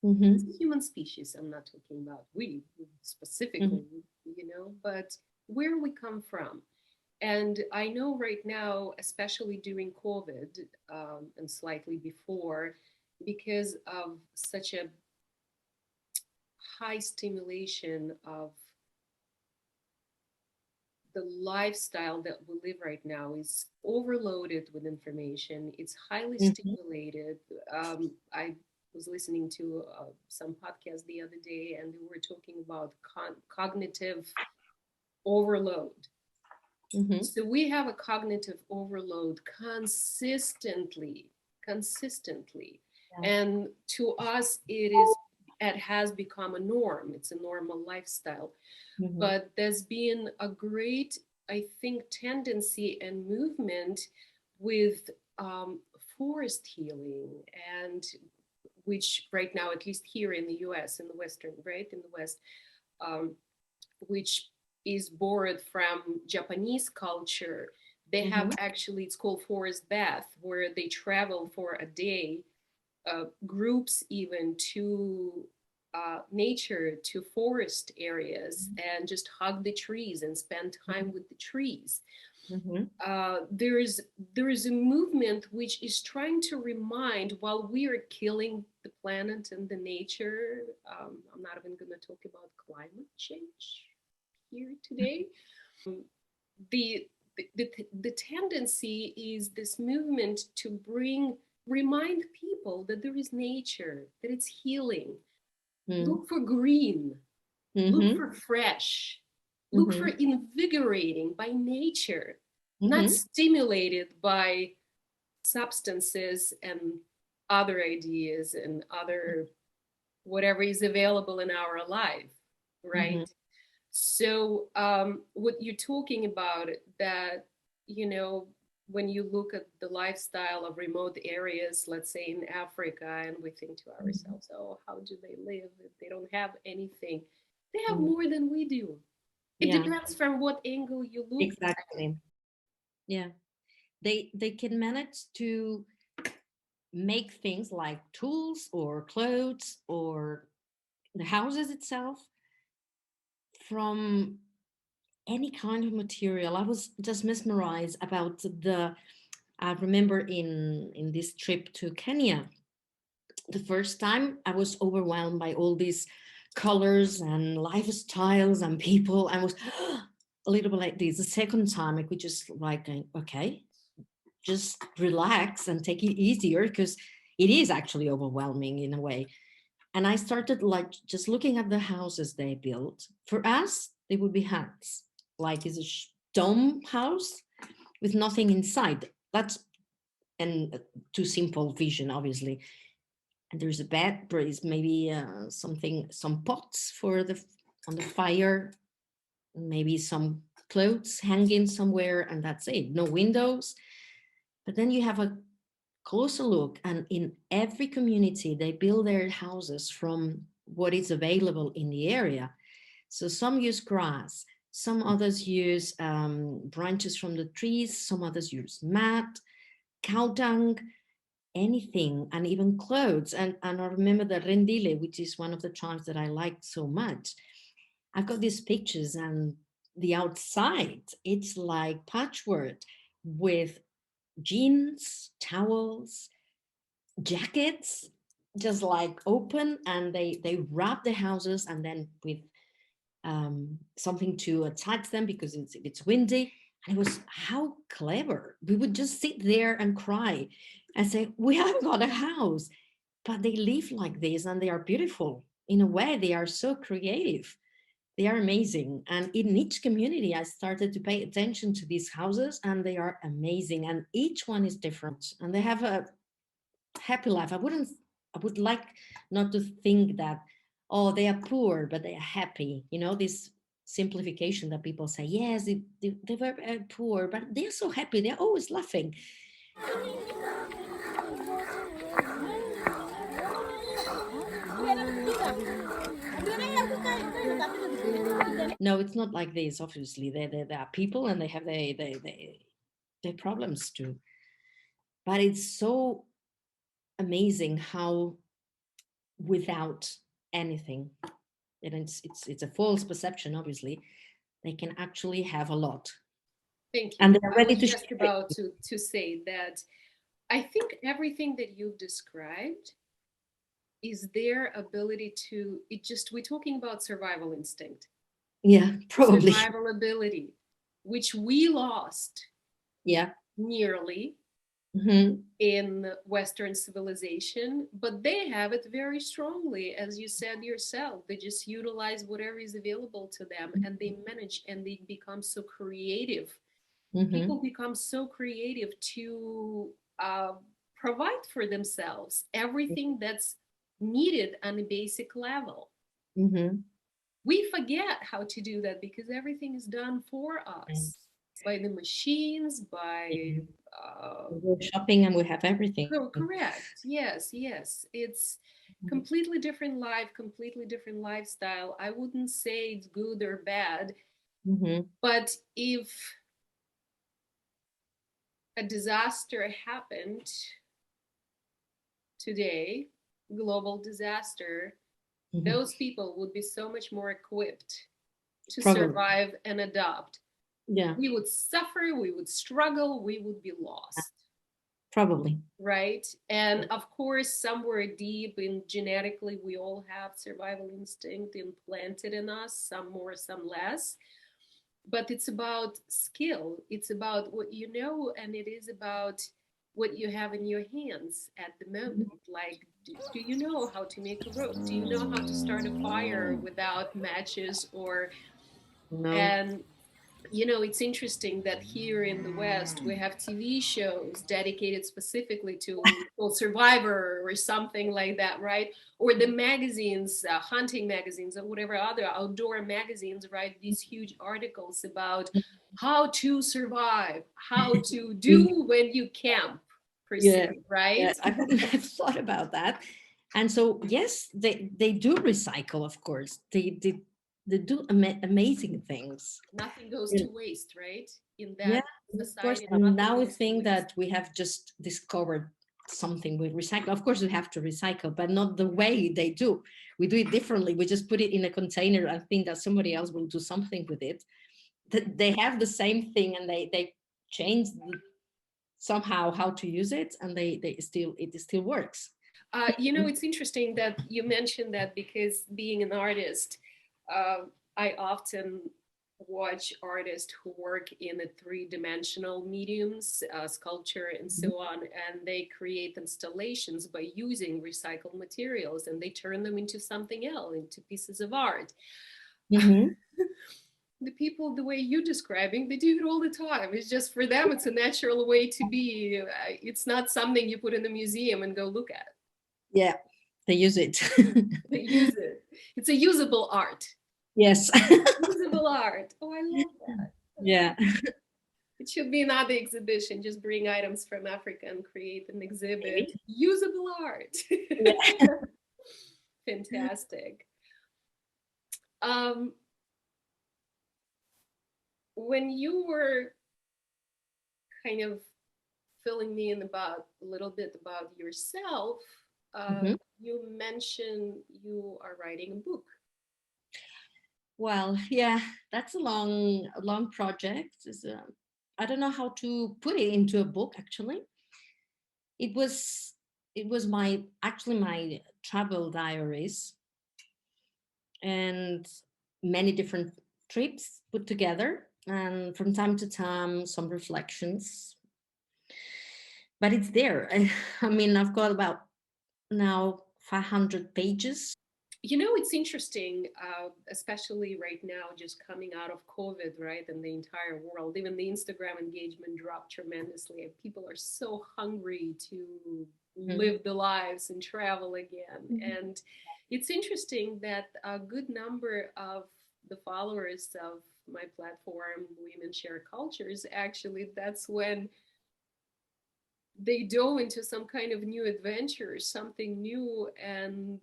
As Mm-hmm. a human species, I'm not talking about we Mm-hmm. specifically, but where we come from. And I know right now, especially during COVID, and slightly before, because of such a high stimulation of the lifestyle that we live right now is overloaded with information. It's highly Mm-hmm. stimulated. I was listening to some podcast the other day, and they were talking about cognitive overload. Mm-hmm. So we have a cognitive overload consistently. Yeah. And to us, it has become a norm. It's a normal lifestyle. Mm-hmm. But there's been a great, I think, tendency and movement with forest healing, and which right now, at least here in the US, in the Western, right, in the West, um, which is borrowed from Japanese culture. They have Mm-hmm. actually, it's called forest bath, where they travel for a day, groups even to nature, to forest areas, and just hug the trees and spend time with the trees. Mm-hmm. There is a movement which is trying to remind, while we are killing the planet and the nature, I'm not even going to talk about climate change here today. The, the tendency is this movement to remind people that there is nature, that it's healing. Look for green, look Mm-hmm. for fresh, look for Mm-hmm. invigorating by nature, not Mm-hmm. stimulated by substances and other ideas and other whatever is available in our life, Mm-hmm. right? So what you're talking about, that, you know, when you look at the lifestyle of remote areas, let's say in Africa, and we think to ourselves, oh, how do they live if they don't have anything? They have Mm-hmm. more than we do. It Yeah, depends from what angle you look at it. exactly. Yeah, they can manage to make things like tools or clothes or the houses itself from any kind of material. I was just mesmerized about the. I remember in this trip to Kenya, the first time I was overwhelmed by all these colors and lifestyles and people. I was a little bit like this. The second time I could just like, okay, just relax and take it easier because it is actually overwhelming in a way. And I started like just looking at the houses they built. For us, they would be huts, like it's a dome house with nothing inside. That's and too simple vision, obviously. And there's a bed, there is maybe something, some pots for the on the fire, maybe some clothes hanging somewhere, and that's it. No windows. But then you have a closer look, and in every community, they build their houses from what is available in the area. So some use grass, some others use branches from the trees, some others use mat, cow dung, anything, and even clothes. And I remember the Rendile, which is one of the tribes that I liked so much. I've got these pictures, and the outside, it's like patchwork with jeans, towels, jackets, just like open, and they wrap the houses, and then with something to attach them because it's windy. And it was how clever. We would just sit there and cry and say, we haven't got a house. But they live like this, and they are beautiful. In a way, they are so creative. They are amazing. And in each community, I started to pay attention to these houses, and they are amazing. And each one is different. And they have a happy life. I would like not to think that, oh, they are poor, but they are happy. You know, this simplification that people say, yes, they were poor, but they're so happy. They're always laughing. No, it's not like this. Obviously, they are people and they have their problems too. But it's so amazing how without anything, and it's a false perception. Obviously, they can actually have a lot, Thank and you. they're I ready was to just share it. about to say that I think everything that you've described is their ability to, it just, we're talking about survival instinct, Yeah, probably. survival ability, which we lost Yeah. nearly Hmm. in Western civilization, but they have it very strongly, as you said yourself. They just utilize whatever is available to them and they manage and they become so creative. Hmm. People become so creative to uh, provide for themselves everything that's needed on a basic level. Hmm. We forget how to do that because everything is done for us by the machines, by We go shopping and we have everything. correct. Yes, yes. It's Mhm. completely different life, completely different lifestyle. I wouldn't say it's good or bad, Mhm. but if a disaster happened today, global disaster, Mhm. those people would be so much more equipped to Probably. survive and adapt. Yeah, We would suffer, we would struggle, we would be lost. probably. Right? And of course, somewhere deep in genetically, we all have survival instinct implanted in us, some more, some less. But it's about skill, it's about what you know, and it is about what you have in your hands at the moment. Like, do you know how to make a rope? Do you know how to start a fire without matches or, No. and you know, it's interesting that here in the West we have TV shows dedicated specifically to well, Survivor or something like that, right? Or the magazines, hunting magazines or whatever other outdoor magazines, write these huge articles about how to survive, how to do when you camp, per Yeah, se, yeah. right? I wouldn't have thought about that. And so, yes, they do recycle. Of course, they do amazing things. Nothing goes Yeah, to waste, right? In yeah, that of course. society, And nothing now we goes to think waste. that we have just discovered something with recycle. Of course, we have to recycle, but not the way they do. We do it differently. We just put it in a container and think that somebody else will do something with it. They have the same thing, and they change somehow how to use it, and it still works. You know, it's interesting that you mentioned that because being an artist, uh, I often watch artists who work in a three-dimensional mediums, sculpture and Mhm. so on, and they create installations by using recycled materials and they turn them into something else, into pieces of art. Mhm. The people, the way you're describing, they do it all the time. It's just for them, it's a natural way to be. It's not something you put in a museum and go look at. Yeah, they use it. They use it. It's a usable art. Yes. Usable art. Oh, I love that. Yeah. It should be another exhibition. Just bring items from Africa and create an exhibit. Maybe. Usable art. Yeah. Fantastic. Um, when you were kind of filling me in about a little bit about yourself, uh, Mhm. you mentioned you are writing a book. Well, yeah, that's a long project. I don't know how to put it into a book. Actually, it was it was my actually my travel diaries and many different trips put together, and from time to time some reflections. But it's there. I mean, I've got about now 500 pages. You know, it's interesting, especially right now, just coming out of COVID, right? And the entire world, even the Instagram engagement dropped tremendously. People are so hungry to Mhm. live the lives and travel again. And it's interesting that a good number of the followers of my platform, Women Share Cultures, actually, that's when they dove into some kind of new adventure, something new, and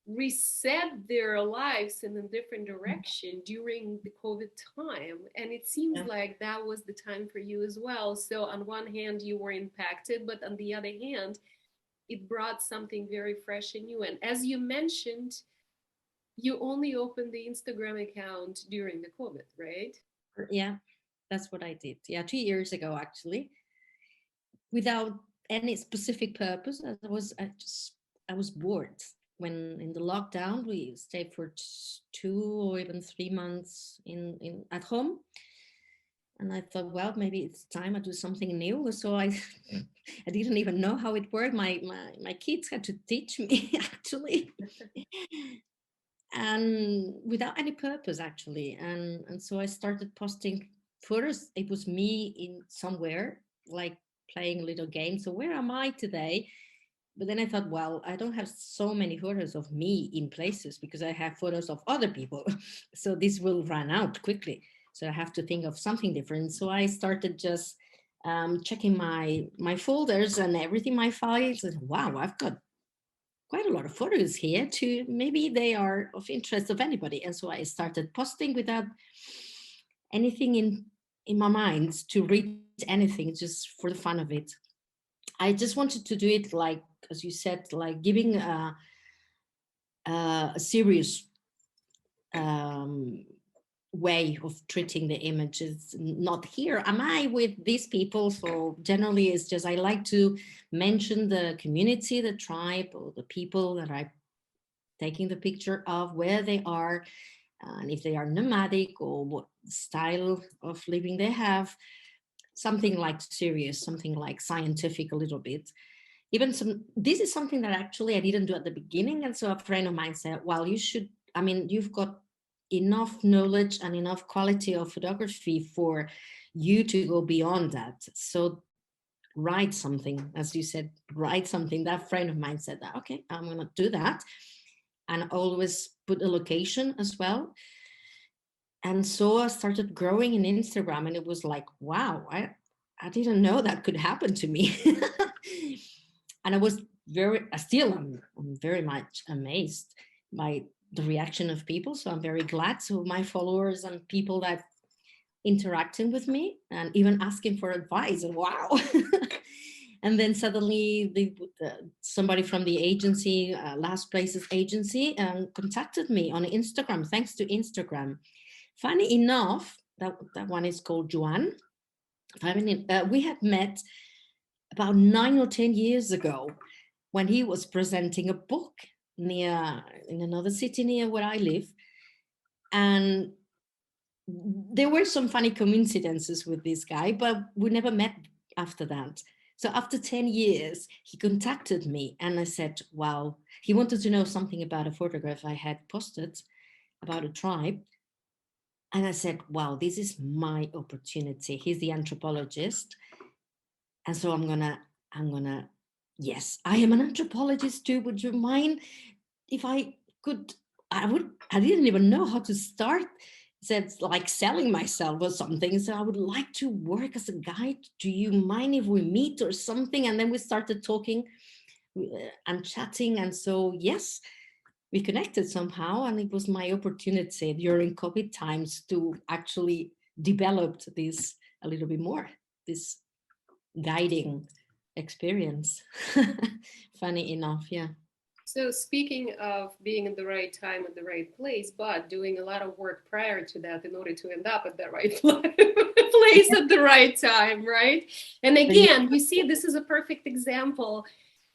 reset their lives in a different direction during the COVID time. And it seems Yeah. like that was the time for you as well. So, on one hand, you were impacted, but on the other hand, it brought something very fresh and new. And as you mentioned, you only opened the Instagram account during the COVID, right? Yeah, that's what I did. Yeah, 2 years ago, actually, without any specific purpose. I was bored. When in the lockdown, we stayed for 2 or even 3 months in at home, and I thought, well, maybe it's time I do something new. So I I didn't even know how it worked. My kids had to teach me actually, and without any purpose actually. And so I started posting photos. It was me in somewhere, like playing a little game. So where am I today? But then I thought, well, I don't have so many photos of me in places because I have photos of other people. So this will run out quickly. So I have to think of something different. So I started just checking my folders and everything, my files. And wow, I've got quite a lot of photos here too. Maybe they are of interest of anybody. And so I started posting without anything in my mind to reach anything, just for the fun of it. I just wanted to do it like, as you said, like giving a serious um, way of treating the images. Not here am I with these people. So generally, it's just I like to mention the community, the tribe, or the people that I taking the picture of, where they are, and if they are nomadic or what style of living they have. Something like serious, something like scientific a little bit. Even some, this is something that actually I didn't do at the beginning. And so a friend of mine said, well, you should, I mean, you've got enough knowledge and enough quality of photography for you to go beyond that. So write something, as you said, write something. That friend of mine said that, okay, I'm going to do that. And always put a location as well. And so I started growing in Instagram, and it was like, wow, I didn't know that could happen to me. And I was I still I'm very much amazed by the reaction of people. So I'm very glad. So my followers and people that interacting with me and even asking for advice, and wow. And then suddenly somebody from the agency, Last Places agency, contacted me on Instagram, thanks to Instagram. Funny enough, that one is called Juan. We had met about 9 or 10 years ago when he was presenting a book near in another city near where I live, and there were some funny coincidences with this guy, but we never met after that. So after 10 years, he contacted me and I said, wow, he wanted to know something about a photograph I had posted about a tribe. And I said, wow, this is my opportunity. He's the anthropologist. And so I'm gonna, yes, I am an anthropologist too. Would you mind if I could? I didn't even know how to start. Said like selling myself or something. So I would like to work as a guide. Do you mind if we meet or something? And then we started talking and chatting. And so, yes, we connected somehow, and it was my opportunity during COVID times to actually develop this a little bit more, this guiding experience. Funny enough, yeah. So, speaking of being in the right time at the right place, but doing a lot of work prior to that in order to end up at the right place at the right time, right? And again, you see, this is a perfect example.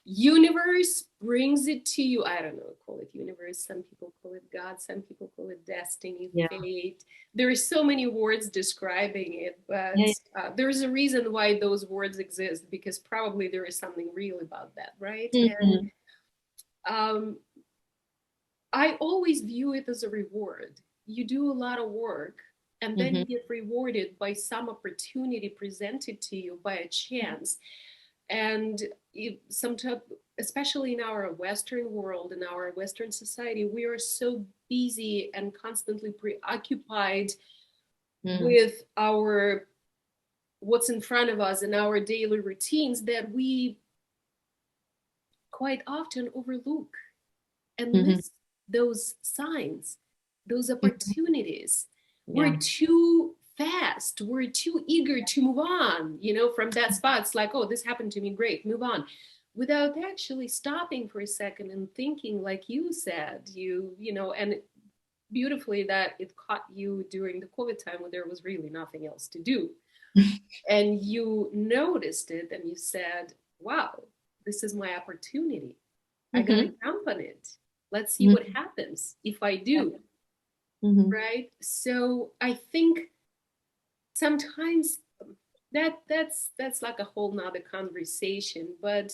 Universe brings it to you. I don't know, call it universe. Some people call it God. Some people call it destiny, Yeah, fate. There are so many words describing it, but yeah, there's a reason why those words exist, because probably there is something real about that, right? yeah. And um, I always view it as a reward. You do a lot of work and then Mm-hmm. you get rewarded by some opportunity presented to you by a chance. And sometimes, especially in our Western world, in our Western society, we are so busy and constantly preoccupied Mm-hmm. with our what's in front of us in our daily routines that we quite often overlook and Mhm. miss those signs, those Mhm. opportunities. We're Yeah. too fast. We're too eager to move on, from that spot. It's like, oh, this happened to me. Great, move on. Without actually stopping for a second and thinking, like you said, and beautifully that it caught you during the COVID time when there was really nothing else to do. And you noticed it and you said, wow, this is my opportunity. I got to Mhm. jump on it. Let's see what Mhm. happens if I Yeah. do. Mhm. Right. So I think sometimes that's like a whole nother conversation, but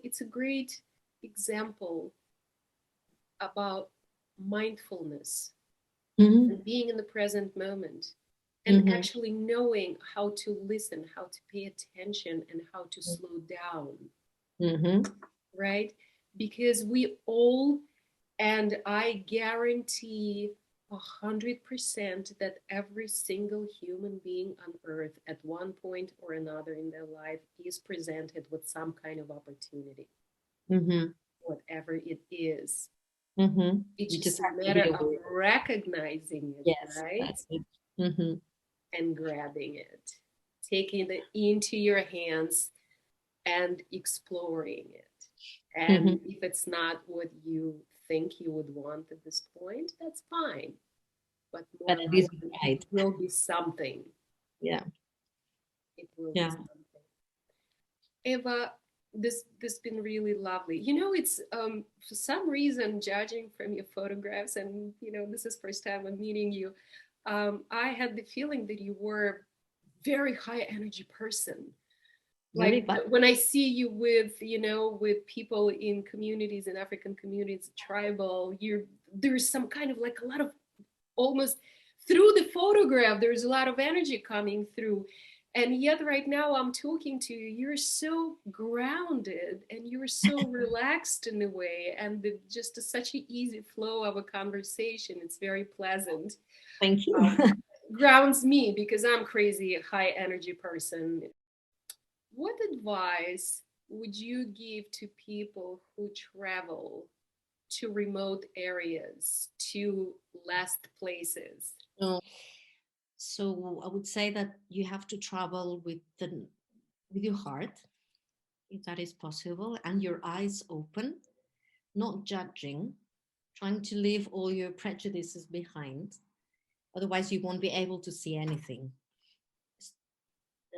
it's a great example about mindfulness Mhm. and being in the present moment and Mhm. actually knowing how to listen, how to pay attention, and how to slow down, Mhm. right? Because we all, and I guarantee 100% that every single human being on earth at one point or another in their life is presented with some kind of opportunity, Mhm. whatever it is. Mhm. It's You just just a have to matter be of aware. recognizing it, Yes, right? that's it. Mhm. And grabbing it, taking it into your hands and exploring it. And Mhm. if it's not what you think you would want at this point, that's fine. But But more at least likely, it right. will be something. Yeah. It will be Yeah. something. Eva, this been really lovely. It's for some reason, judging from your photographs, and this is first time I'm meeting you. I had the feeling that you were very high energy person. Really Like bad. when I see you with people in communities, in African communities, tribal, there's some kind of like a lot of almost through the photograph, there's a lot of energy coming through. And yet right now I'm talking to you, you're so grounded and you're so relaxed in a way, and such an easy flow of a conversation. It's very pleasant. Thank you. um, Grounds me because I'm crazy high energy person. What advice would you give to people who travel to remote areas, to last places? So, so I would say that you have to travel with your heart, if that is possible, and your eyes open, not judging, trying to leave all your prejudices behind. Otherwise, you won't be able to see anything.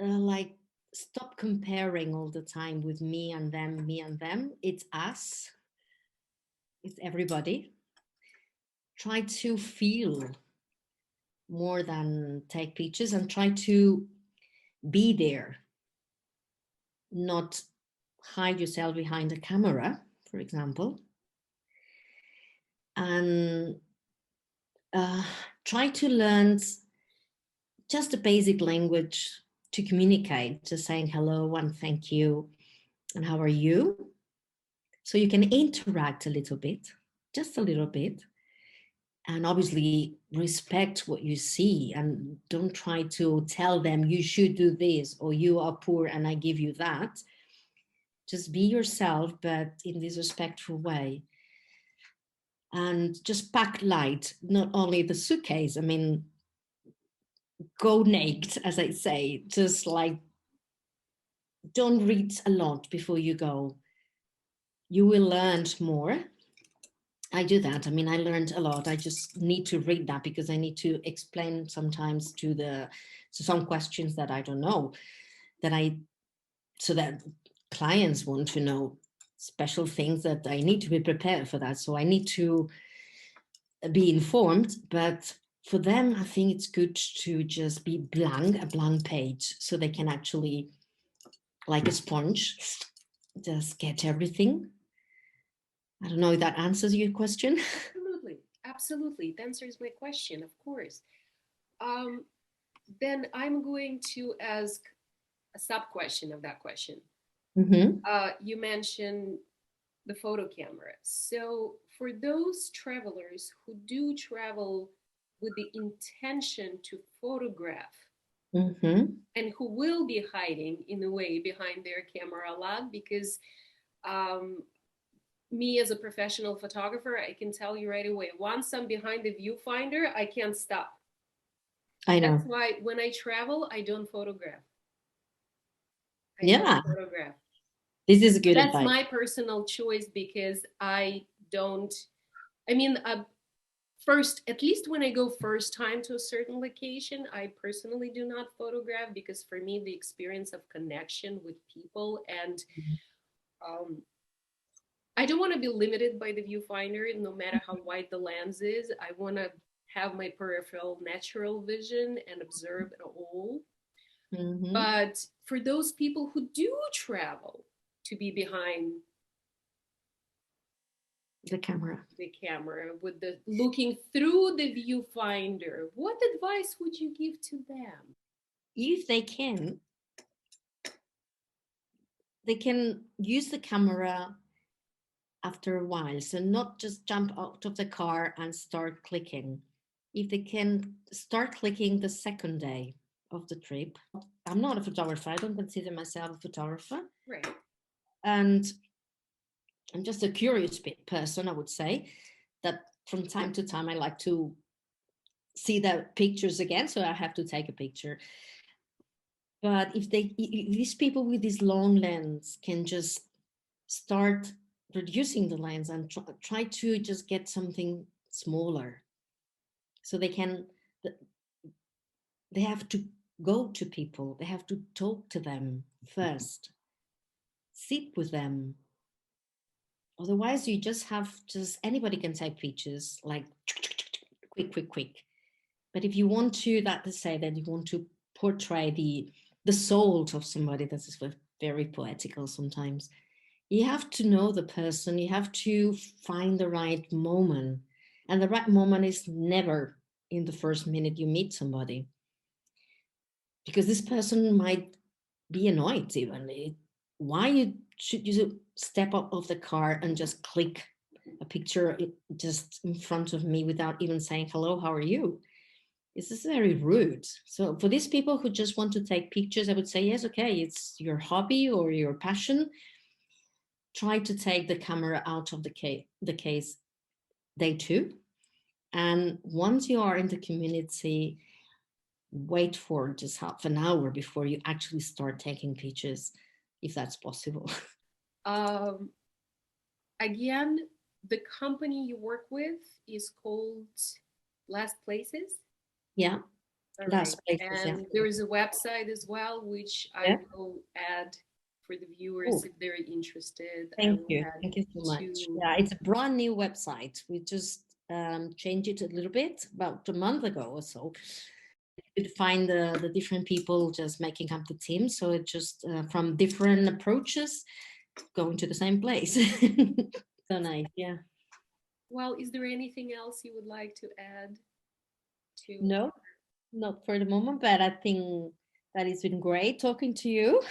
Like, stop comparing all the time with me and them, me and them. It's us, it's everybody. Try to feel more than take pictures, and try to be there, not hide yourself behind a camera, for example. And uh, try to learn just the basic language to communicate, just saying hello and thank you and how are you. So you can interact a little bit, just a little bit, and obviously respect what you see, and don't try to tell them you should do this or you are poor and I give you that. Just be yourself, but in this respectful way. And just pack light, not only the suitcase. I mean, go naked, as I say, just like don't read a lot before you go. You will learn more. I do that. I mean, I learned a lot. I just need to read that because I need to explain sometimes to some questions that I don't know, that I so that clients want to know special things that I need to be prepared for that. So I need to be informed, but for them, I think it's good to just be blank, a blank page, so they can actually, like a sponge, just get everything. I don't know if that answers your question. Absolutely. Absolutely. It answers my question, of course. Um, then I'm going to ask a sub question of that question. Mm-hmm. You mentioned the photo camera. So, for those travelers who do travel with the intention to photograph, and who will be hiding in a way behind their camera a lot, because um, me as a professional photographer, I can tell you right away, once I'm behind the viewfinder, I can't stop. I That's know. why when I travel, I don't photograph. I don't Yeah, photograph. this is good That's advice. my personal choice, because I don't, I mean, first, at least when I go first time to a certain location, I personally do not photograph, because for me, the experience of connection with people, and um, I don't want to be limited by the viewfinder, no matter how wide the lens is. I want to have my peripheral natural vision and observe it all. Mm-hmm. But for those people who do travel to be behind The camera. the camera with the looking through the viewfinder, what advice would you give to them? If they can use the camera after a while. So not just jump out of the car and start clicking. If they can start clicking the second day of the trip. I'm not a photographer. I don't consider myself a photographer. Right. And I'm just a curious person, I would say, that from time to time I like to see the pictures again. So I have to take a picture. But if these people with this long lens can just start reducing the lens and try to just get something smaller, so they have to go to people, they have to talk to them first, sit with them. Otherwise you just have, just anybody can take pictures like quick. But if you want to, that to say that you want to portray the soul of somebody, that is very poetical sometimes. You have to know the person, you have to find the right moment. And the right moment is never in the first minute you meet somebody, because this person might be annoyed even. Why should you step up of the car and just click a picture just in front of me without even saying hello, how are you? This is very rude. So for these people who just want to take pictures, I would say, yes, okay, it's your hobby or your passion. Try to take the camera out of the case day two. And once you are in the community, wait for just half an hour before you actually start taking pictures, if that's possible. Um, Again, the company you work with is called Last Places. Yeah, All right. last places. Yeah. And there is a website as well, which I Yeah. will add for the viewers Cool. if they're interested. I Thank will you. add Thank you so much. to. Yeah, it's a brand new website. We just changed it a little bit about a month ago or so. You could find the different people just making up the team. So it just from different approaches going to the same place. So nice. Yeah. Well, is there anything else you would like to add to No, not for the moment, but I think that it's been great talking to you.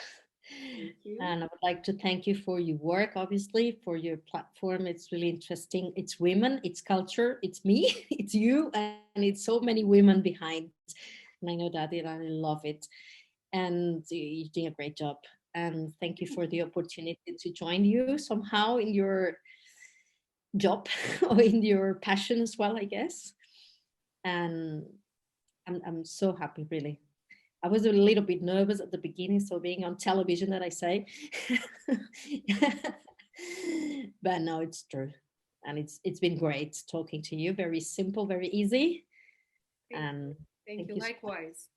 thank you? And I would like to thank you for your work, obviously, for your platform. It's really interesting. It's women, it's culture, it's me, it's you, and it's so many women behind. And I know that, and I love it. And you're doing a great job. And thank you for the opportunity to join you somehow in your job or in your passion as well, I guess. And I'm so happy, really. I was a little bit nervous at the beginning, so being on television, that I say, but no, it's true, and it's been great talking to you. Very simple, very easy, Thank you. and Thank thank you. you so much. Likewise.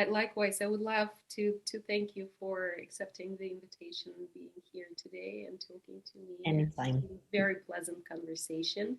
Likewise, I would love to thank you for accepting the invitation, being here today and talking to me. It's Anytime. been a very pleasant conversation.